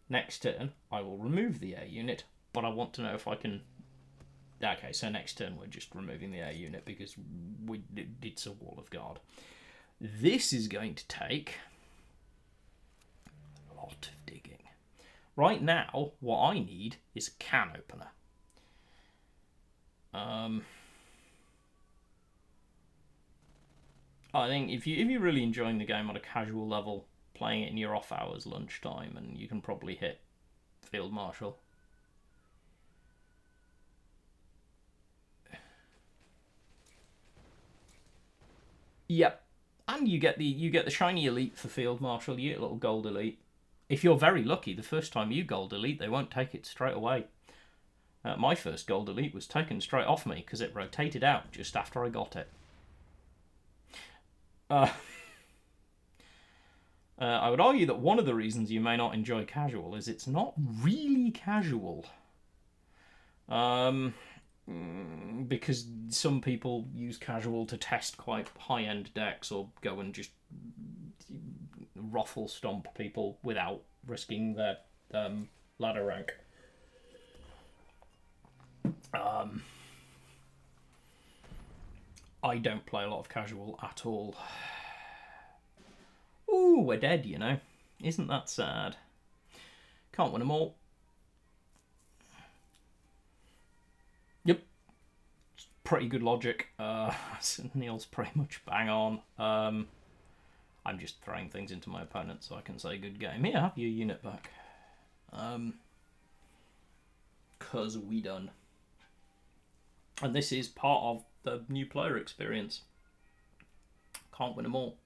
Next turn, I will remove the air unit, but I want to know if I can... Okay, so next turn we're just removing the air unit because it's a wall of guard. This is going to take a lot of digging. Right now, what I need is a can opener. I think if you're really enjoying the game on a casual level, playing it in your off hours, lunchtime, and you can probably hit Field Marshal. Yep, and you get the shiny elite for Field Marshal. You get a little gold elite. If you're very lucky, the first time you gold elite, they won't take it straight away. My first gold elite was taken straight off me because it rotated out just after I got it. I would argue that one of the reasons you may not enjoy casual is it's not really casual. Because some people use casual to test quite high-end decks or go and just ruffle stomp people without risking their ladder rank. I don't play a lot of casual at all. Ooh, we're dead, you know. Isn't that sad? Can't win them all. Yep. Pretty good logic. Neil's pretty much bang on. I'm just throwing things into my opponent so I can say good game. Here, have your unit back. 'Cause we done. And this is part of the new player experience. Can't win them all.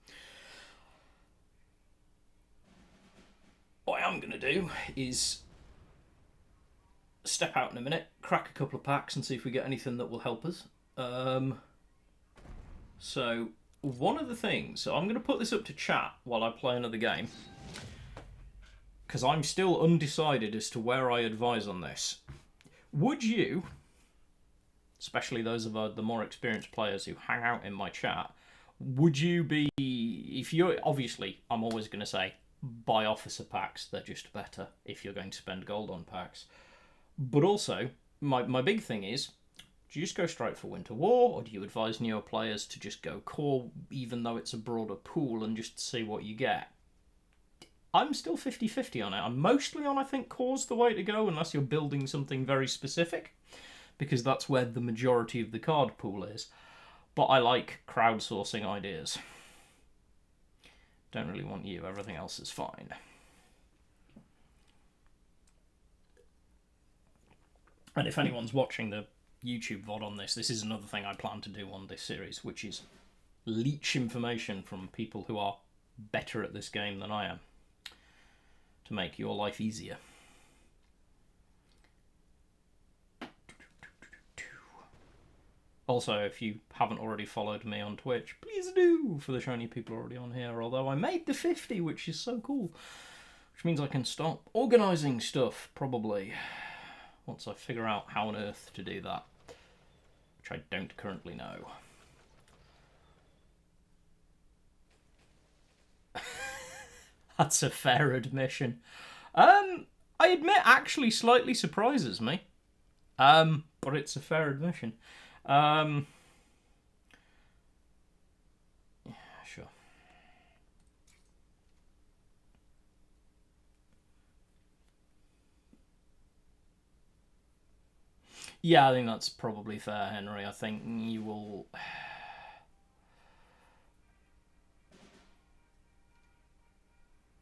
What I am going to do is step out in a minute, crack a couple of packs and see if we get anything that will help us. So one of the things, so I'm going to put this up to chat while I play another game, because I'm still undecided as to where I advise on this. Would you, especially those of the more experienced players who hang out in my chat, would you be, if you're, obviously, I'm always going to say, buy officer packs, they're just better if you're going to spend gold on packs. But also, my big thing is, do you just go straight for Winter War, or do you advise newer players to just go core, even though it's a broader pool, and just see what you get? I'm still 50-50 on it. I'm mostly on, I think, core's the way to go, unless you're building something very specific, because that's where the majority of the card pool is. But I like crowdsourcing ideas. Don't really want you, everything else is fine. And if anyone's watching the YouTube VOD on this, this is another thing I plan to do on this series, which is leech information from people who are better at this game than I am, to make your life easier. Also, if you haven't already followed me on Twitch, please do, for the shiny people already on here, although I made the 50, which is so cool. Which means I can start organising stuff, probably, once I figure out how on earth to do that, which I don't currently know. That's a fair admission. I admit, actually slightly surprises me, but it's a fair admission. Yeah, sure. Yeah, I think that's probably fair, Henry. I think you will...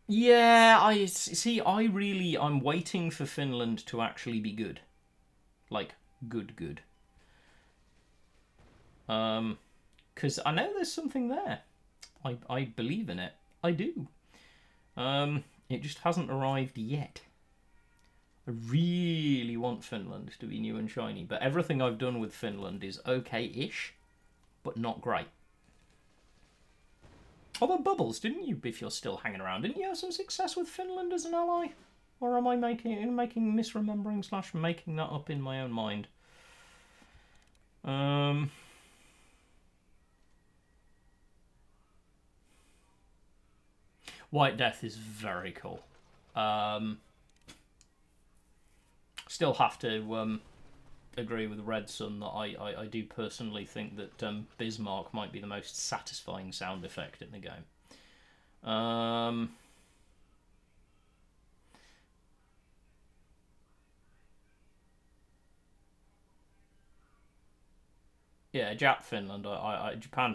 Yeah, I'm waiting for Finland to actually be good. Like, good. Because I know there's something there. I believe in it. I do. It just hasn't arrived yet. I really want Finland to be new and shiny, but everything I've done with Finland is okay-ish, but not great. Although Bubbles, didn't you, if you're still hanging around, didn't you have some success with Finland as an ally? Or am I misremembering / making that up in my own mind? White Death is very cool. Still have to agree with Red Sun that I do personally think that Bismarck might be the most satisfying sound effect in the game. Yeah, Japan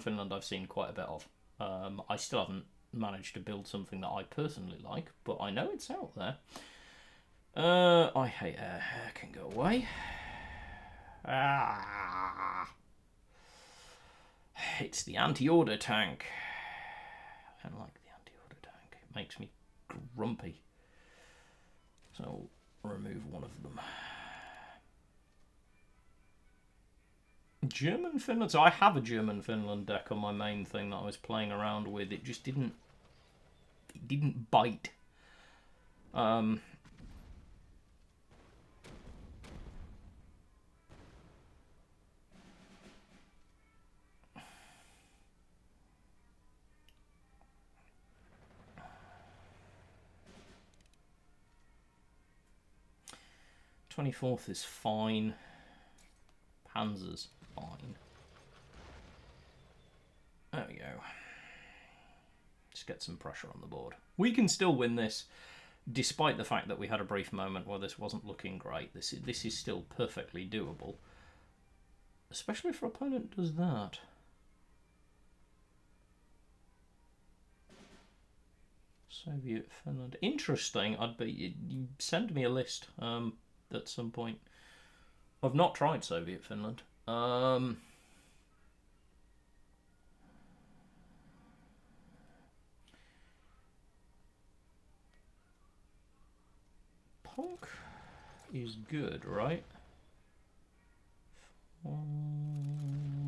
Finland I've seen quite a bit of. I still haven't managed to build something that I personally like, but I know it's out there. I hate air. Air can go away. It's the anti-order tank. I don't like the anti-order tank. It makes me grumpy. So I'll remove one of them. German Finland. So I have a German Finland deck on my main thing that I was playing around with. It just didn't. It didn't bite. 24th is fine. Panzer's fine. There we go. Just get some pressure on the board. We can still win this, despite the fact that we had a brief moment where this wasn't looking great. This is still perfectly doable. Especially if our opponent does that. Soviet Finland. Interesting. You send me a list at some point. I've not tried Soviet Finland. Punk is good, right?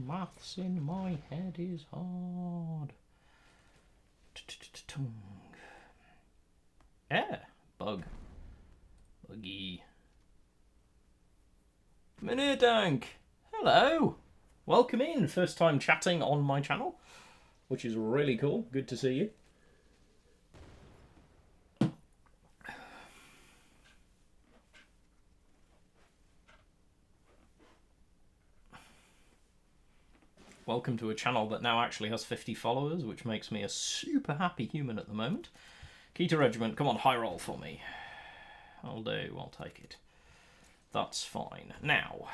Maths in my head is hard. Air. Bug. Buggy. Mini Tank. Hello. Welcome in. First time chatting on my channel, which is really cool. Good to see you. Welcome to a channel that now actually has 50 followers, which makes me a super happy human at the moment. Keter Regiment, come on, high roll for me. I'll do, I'll take it. That's fine. Now,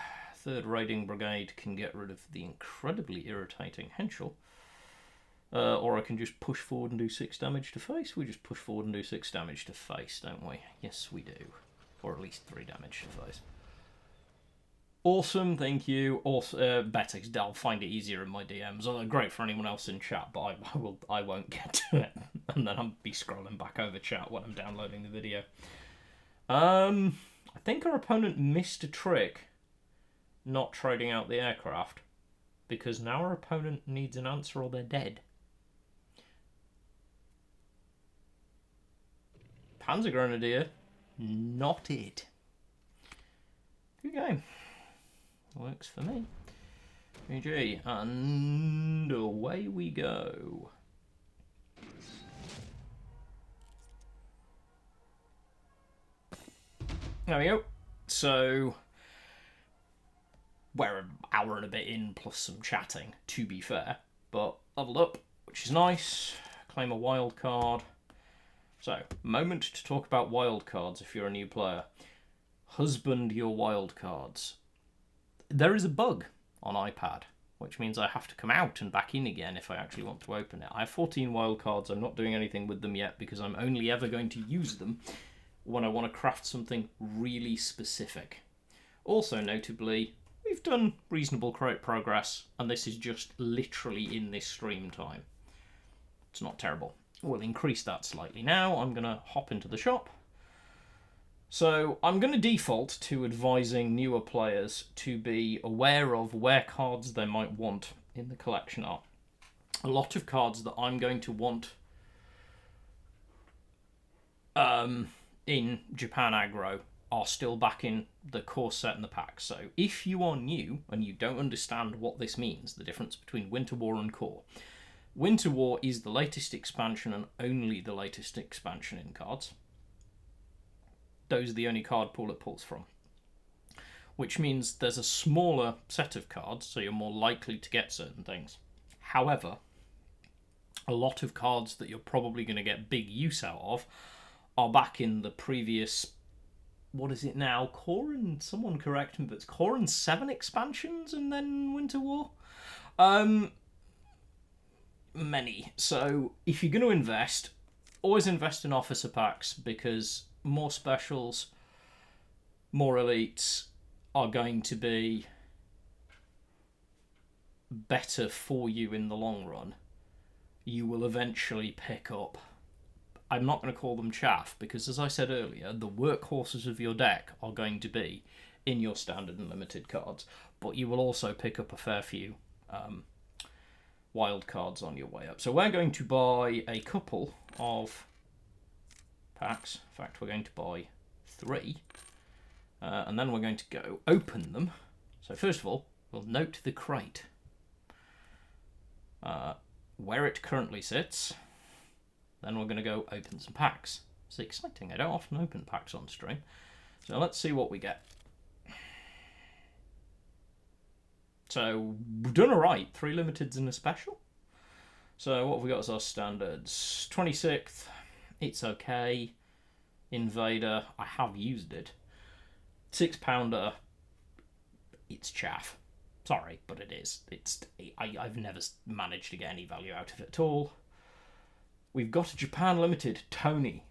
3rd Raiding Brigade can get rid of the incredibly irritating Henschel. Or I can just push forward and do 6 damage to face. We just push forward and do 6 damage to face, don't we? Yes, we do. Or at least 3 damage to face. Awesome, thank you. Awesome, Betix, I'll find it easier in my DMs. Great for anyone else in chat, but I won't get to it, and then I'll be scrolling back over chat when I'm downloading the video. I think our opponent missed a trick, not trading out the aircraft, because now our opponent needs an answer or they're dead. Panzer Grenadier, not it. Good game. Works for me. GG, and away we go. There we go. So, we're an hour and a bit in, plus some chatting, to be fair. But leveled up, which is nice. Claim a wild card. So, moment to talk about wild cards if you're a new player. Husband your wild cards. There is a bug on iPad, which means I have to come out and back in again if I actually want to open it. I have 14 wildcards. I'm not doing anything with them yet because I'm only ever going to use them when I want to craft something really specific. Also, notably, we've done reasonable progress, and this is just literally in this stream time. It's not terrible. We'll increase that slightly now. I'm going to hop into the shop. So I'm going to default to advising newer players to be aware of where cards they might want in the collection are. A lot of cards that I'm going to want in Japan Aggro are still back in the core set and the pack. So if you are new and you don't understand what this means, the difference between Winter War and core, Winter War is the latest expansion and only the latest expansion in cards. Those are the only card pool it pulls from. Which means there's a smaller set of cards, so you're more likely to get certain things. However, a lot of cards that you're probably going to get big use out of are back in the previous, what is it now, Core and, someone correct me, but it's Core and 7 expansions and then Winter War? many. So if you're going to invest, always invest in officer packs, because more specials, more elites are going to be better for you in the long run. You will eventually pick up, I'm not going to call them chaff, because as I said earlier, the workhorses of your deck are going to be in your standard and limited cards, but you will also pick up a fair few wild cards on your way up. So we're going to buy a couple of packs. In fact, we're going to buy 3, and then we're going to go open them. So first of all, we'll note the crate, where it currently sits. Then we're going to go open some packs. It's exciting. I don't often open packs on stream. So let's see what we get. So we've done alright. 3 limiteds and a special. So what have we got as our standards? 26th. It's okay. Invader. I have used it. 6-pounder. It's chaff. Sorry, but it is. I've never managed to get any value out of it at all. We've got a Japan Limited, Tony.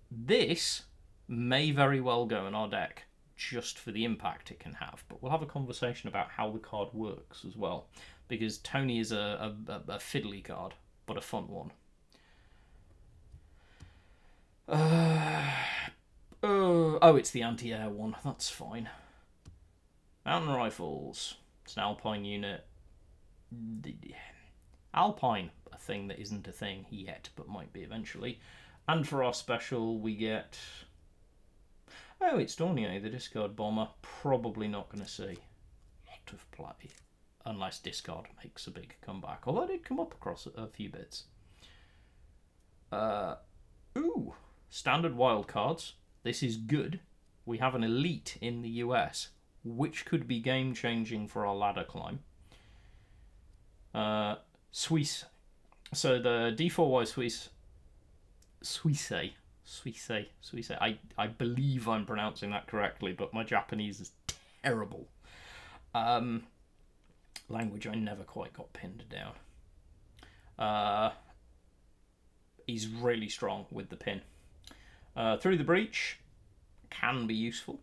This may very well go in our deck, just for the impact it can have. But we'll have a conversation about how the card works as well, because Tony is a fiddly card, but a fun one. Oh, it's the anti-air one. That's fine. Mountain Rifles. It's an Alpine unit. Alpine, a thing that isn't a thing yet, but might be eventually. And for our special, we get... Oh, it's Dornier, the discard bomber. Probably not going to see a lot of play, unless discard makes a big comeback. Although I did come up across a few bits. Ooh, standard wild cards. This is good. We have an elite in the US, which could be game-changing for our ladder climb. Suisse. So the D4Y Suisse. I believe I'm pronouncing that correctly, but my Japanese is terrible. Language I never quite got pinned down. He's really strong with the pin. Through the Breach can be useful.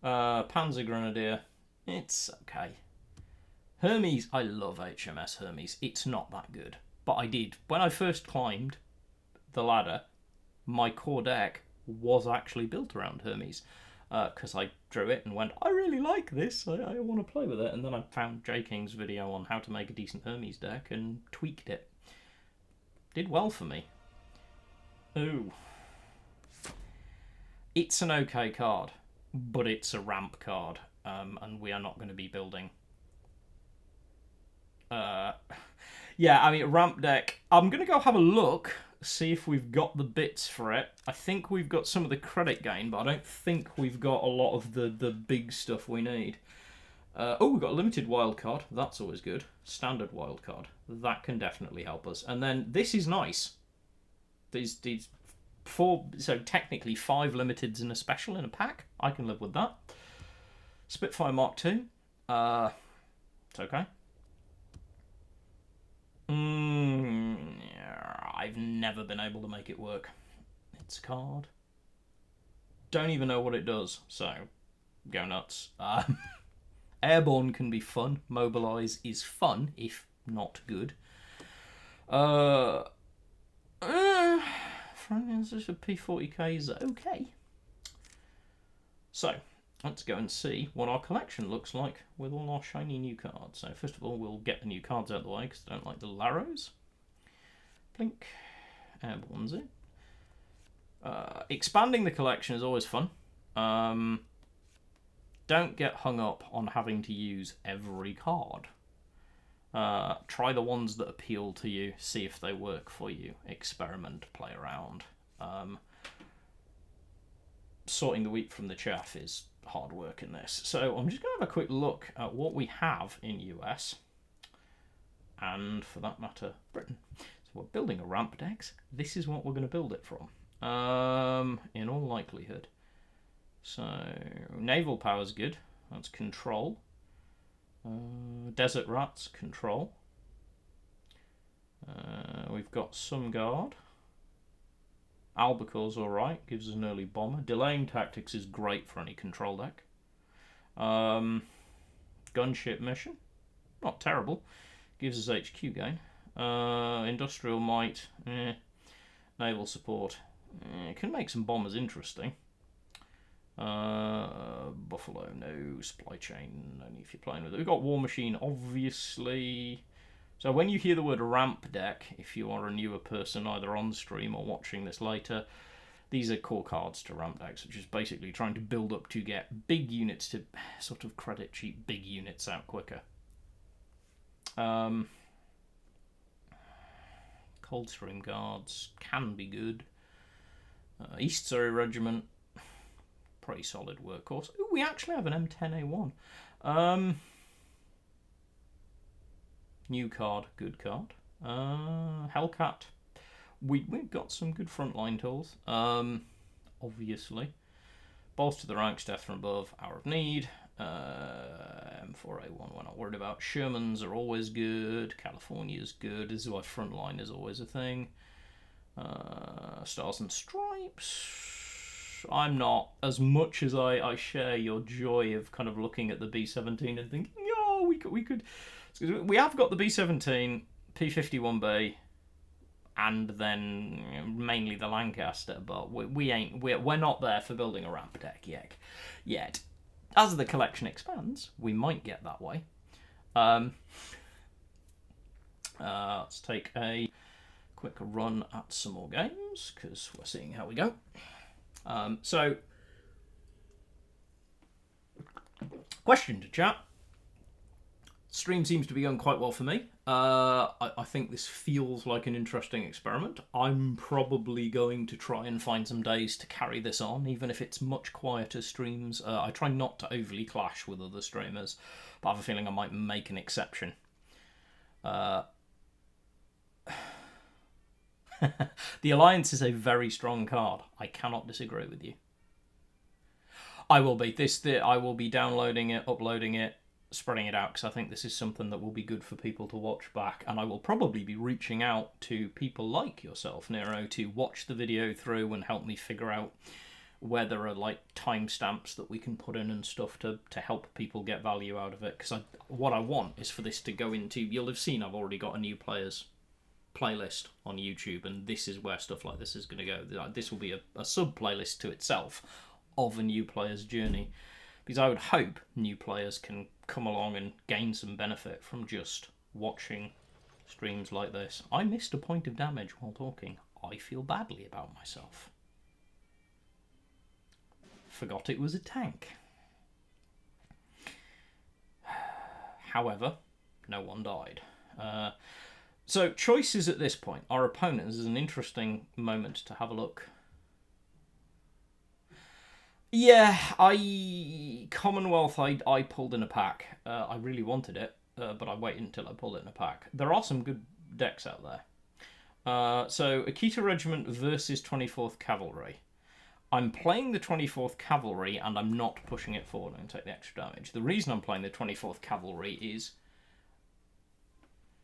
Panzer Grenadier, it's okay. Hermes, I love HMS Hermes. It's not that good. But I did. When I first climbed the ladder, my core deck was actually built around Hermes. Because I drew it and went, I really like this. I want to play with it. And then I found J King's video on how to make a decent Hermes deck and tweaked it. Did well for me. Ooh. It's an okay card, but it's a ramp card. And we are not going to be building... yeah, I mean, ramp deck. I'm going to go have a look, see if we've got the bits for it. I think we've got some of the credit gain, but I don't think we've got a lot of the big stuff we need. Oh, we've got a limited wildcard. That's always good. Standard wildcard. That can definitely help us. And then this is nice. These 4, so technically 5 limiteds and a special in a pack. I can live with that. Spitfire Mark II. It's okay. I've never been able to make it work. It's a card. Don't even know what it does, so go nuts. Airborne can be fun. Mobilize is fun, if not good. Francis for P40k is okay. So, let's go and see what our collection looks like with all our shiny new cards. So first of all, we'll get the new cards out of the way because I don't like the Laros. Blink. Airborne's it. Expanding the collection is always fun. Don't get hung up on having to use every card. Try the ones that appeal to you. See if they work for you. Experiment. Play around. Sorting the wheat from the chaff is hard work in this. So I'm just going to have a quick look at what we have in US. And for that matter, Britain. So we're building a ramp decks. This is what we're going to build it from. In all likelihood. So, naval power's good. That's control. Desert rats, control. We've got some guard. Albacore's alright, gives us an early bomber. Delaying tactics is great for any control deck. Gunship mission, not terrible, gives us HQ gain. Industrial might, naval support, can make some bombers interesting. Buffalo, no. Supply chain, only if you're playing with it. We've got War Machine, obviously. So when you hear the word ramp deck, if you are a newer person either on stream or watching this later, these are core cards to ramp decks, which is basically trying to build up to get big units to sort of credit cheap big units out quicker. Coldstream Guards can be good. East Surrey Regiment, pretty solid workhorse. Ooh, we actually have an M10A1. New card, good card. Hellcat. We've got some good frontline tools. Obviously. Balls to the ranks, death from above, Hour of Need. M4A1 we're not worried about. Shermans are always good. California's good. This is why frontline is always a thing. Stars and Stripes. I'm not, as much as I share your joy of kind of looking at the B-17 and thinking, oh, we could. We have got the B-17, P-51B, and then mainly the Lancaster, but we're not there for building a ramp deck yet. As the collection expands, we might get that way. Let's take a quick run at some more games, because we're seeing how we go. So, question to chat. Stream seems to be going quite well for me. I think this feels like an interesting experiment. I'm probably going to try and find some days to carry this on, even if it's much quieter streams. I try not to overly clash with other streamers, but I have a feeling I might make an exception. The Alliance is a very strong card. I cannot disagree with you. I will be downloading it, uploading it, spreading it out, because I think this is something that will be good for people to watch back, and I will probably be reaching out to people like yourself, Nero, to watch the video through and help me figure out where there are like timestamps that we can put in and stuff to help people get value out of it, because what I want is for this to go into, you'll have seen I've already got a new players playlist on YouTube, and this is where stuff like this is going to go. This will be a sub playlist to itself of a new player's journey, because I would hope new players can come along and gain some benefit from just watching streams like this. I missed a point of damage while talking. I feel badly about myself. Forgot it was a tank. However, no one died. So choices at this point. Our opponents is an interesting moment to have a look. Yeah, Commonwealth, I pulled in a pack. I really wanted it, but I waited until I pulled it in a pack. There are some good decks out there. So, Akita Regiment versus 24th Cavalry. I'm playing the 24th Cavalry, and I'm not pushing it forward and take the extra damage. The reason I'm playing the 24th Cavalry is...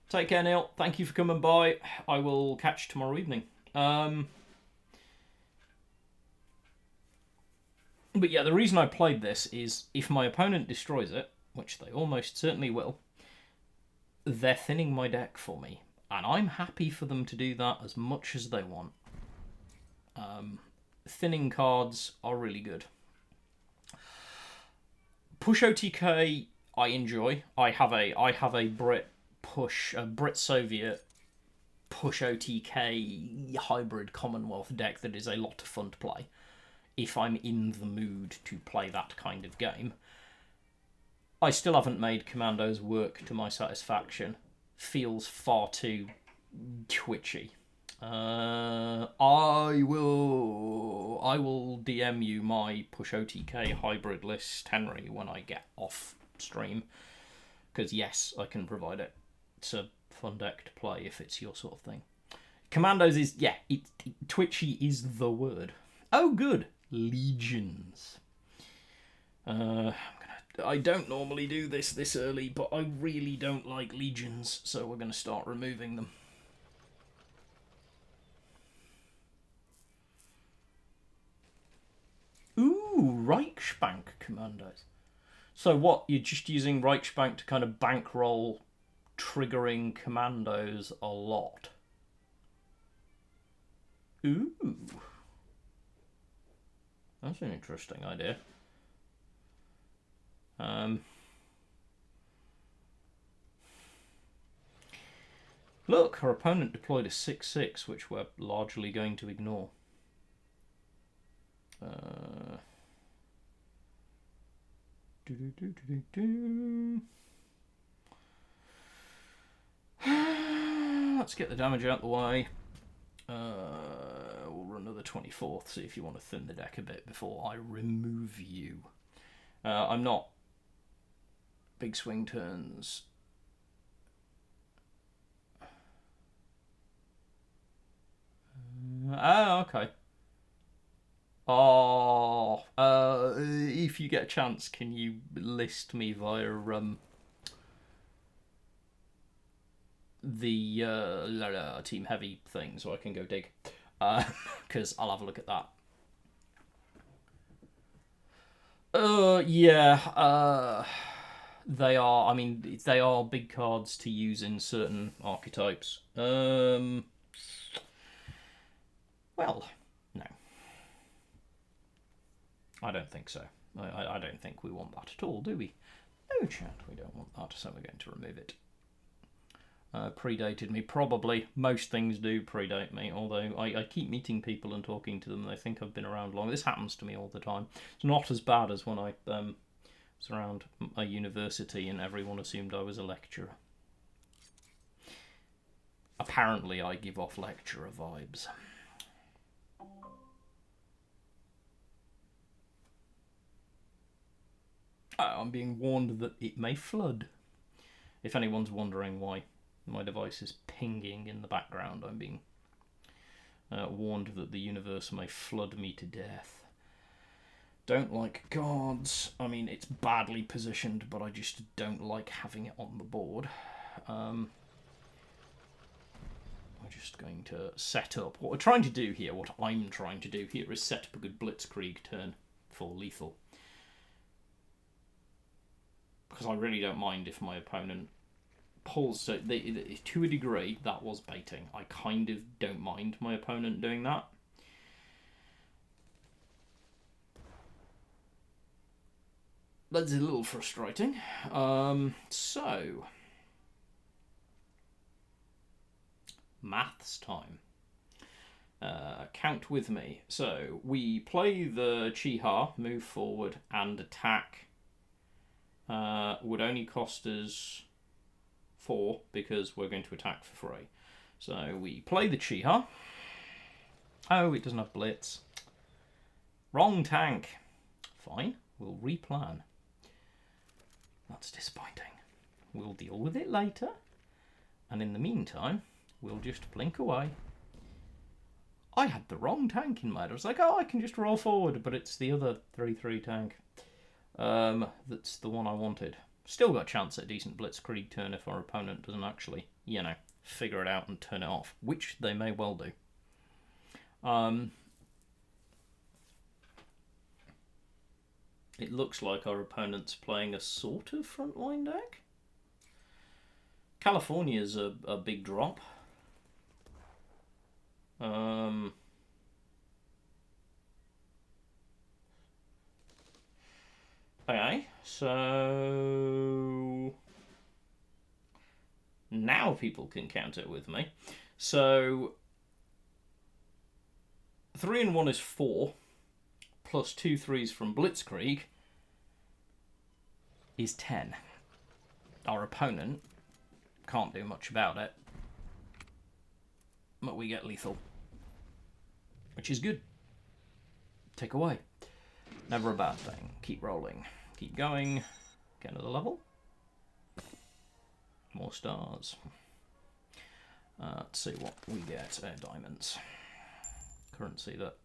Take care, Neil. Thank you for coming by. I will catch you tomorrow evening. But yeah, the reason I played this is if my opponent destroys it, which they almost certainly will, they're thinning my deck for me. And I'm happy for them to do that as much as they want. Thinning cards are really good. Push OTK, I enjoy. I have a Brit Soviet push OTK hybrid Commonwealth deck that is a lot of fun to play if I'm in the mood to play that kind of game. I still haven't made Commandos work to my satisfaction. Feels far too twitchy. I will DM you my push OTK hybrid list, Henry, when I get off stream, because yes, I can provide it. It's a fun deck to play if it's your sort of thing. Commandos is, yeah, twitchy is the word. Oh, good. Legions. I don't normally do this early, but I really don't like legions, so we're going to start removing them. Reichsbank commandos. So what, you're just using Reichsbank to kind of bankroll triggering commandos a lot? Ooh. That's an interesting idea. Look, our opponent deployed a 6-6, which we're largely going to ignore. Let's get the damage out of the way. We'll run another 24th, see if you want to thin the deck a bit before I remove you. I'm not. Big swing turns. Okay. Oh, if you get a chance, can you list me via the Team Heavy thing so I can go dig? Because I'll have a look at that. Yeah. They are. I mean, they are big cards to use in certain archetypes. Well, no. I don't think so. I don't think we want that at all, do we? No, chat, we don't want that, so we're going to remove it. Predated me. Probably. Most things do predate me, although I keep meeting people and talking to them and they think I've been around long. This happens to me all the time. It's not as bad as when I was around a university and everyone assumed I was a lecturer. Apparently I give off lecturer vibes. I'm being warned that it may flood. If anyone's wondering why my device is pinging in the background, I'm being warned that the universe may flood me to death. Don't like cards. I mean, it's badly positioned, but I just don't like having it on the board. We're just going to set up. What we're trying to do here, what I'm trying to do here, is set up a good blitzkrieg turn for lethal. Because I really don't mind if my opponent pulls. So to a degree, that was baiting. I kind of don't mind my opponent doing that. That's a little frustrating. So maths time. Count with me. So we play the Chiha, move forward and attack. Would only cost us 4 because we're going to attack for free. So we play the Chiha. Oh, it doesn't have blitz. Wrong tank. Fine, we'll replan. That's disappointing. We'll deal with it later. And in the meantime, we'll just blink away. I had the wrong tank in mind. I was like, oh, I can just roll forward, but it's the other 3-3 tank. That's the one I wanted. Still got a chance at a decent blitzkrieg turn if our opponent doesn't actually, you know, figure it out and turn it off, which they may well do. It looks like our opponent's playing a sort of frontline deck. California's a big drop. Okay, so now people can count it with me. So 3 and 1 is 4, plus 2 3s from blitzkrieg is 10. Our opponent can't do much about it, but we get lethal, which is good. Take away. Never a bad thing. Keep rolling. Keep going. Get another level. More stars. Let's see what we get. Diamonds. Currency that...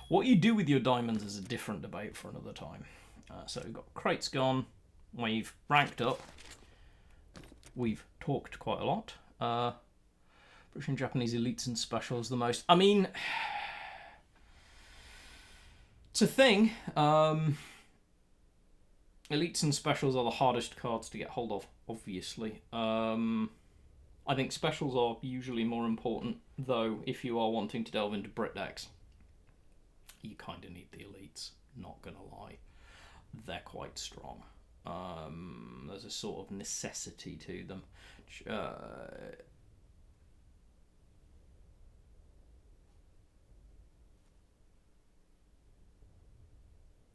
What you do with your diamonds is a different debate for another time. So we've got crates gone. We've ranked up. We've talked quite a lot. British and Japanese elites and specials the most. I mean... It's a thing. Elites and specials are the hardest cards to get hold of, obviously. I think specials are usually more important, though, if you are wanting to delve into Brit decks. You kind of need the elites, not gonna lie. They're quite strong. There's a sort of necessity to them.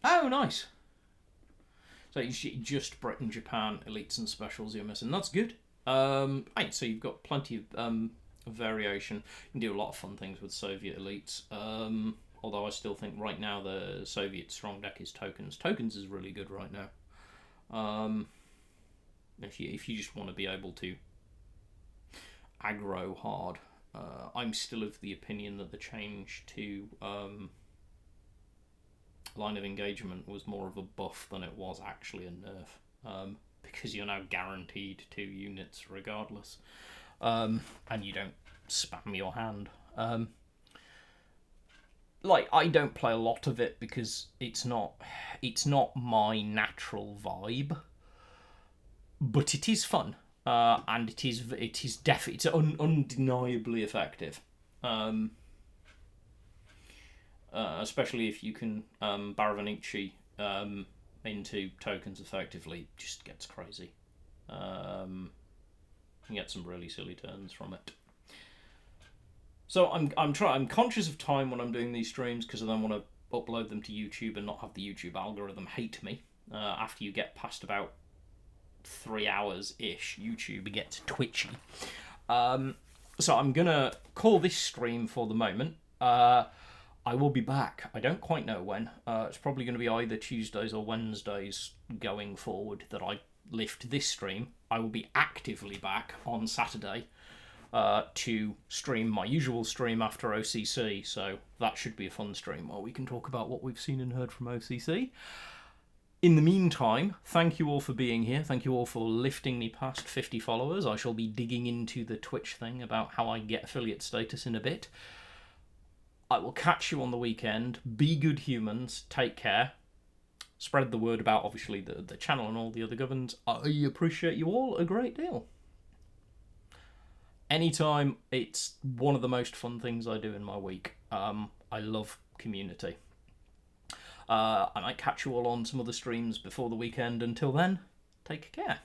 Oh, nice. So just Britain, Japan, elites and specials you're missing. That's good. Right, so you've got plenty of variation. You can do a lot of fun things with Soviet elites. Although I still think right now the Soviet strong deck is tokens. Tokens is really good right now. If you just want to be able to aggro hard, I'm still of the opinion that the change to line of engagement was more of a buff than it was actually a nerf. Because you're now guaranteed 2 units regardless, and you don't spam your hand. I don't play a lot of it because it's not my natural vibe, but it is fun, and it is definitely it's undeniably effective. Especially if you can Baravanichi into tokens effectively, just gets crazy. You can get some really silly turns from it. So I'm conscious of time when I'm doing these streams because I then want to upload them to YouTube and not have the YouTube algorithm hate me. After you get past about 3 hours ish, YouTube gets twitchy. So I'm gonna call this stream for the moment. I will be back. I don't quite know when. It's probably going to be either Tuesdays or Wednesdays going forward that I lift this stream. I will be actively back on Saturday to stream my usual stream after OCC, so that should be a fun stream where we can talk about what we've seen and heard from OCC. In the meantime, thank you all for being here. Thank you all for lifting me past 50 followers. I shall be digging into the Twitch thing about how I get affiliate status in a bit. I will catch you on the weekend. Be good humans. Take care. Spread the word about, obviously, the channel and all the other governs. I appreciate you all a great deal. Anytime, it's one of the most fun things I do in my week. I love community. I might catch you all on some other streams before the weekend. Until then, take care.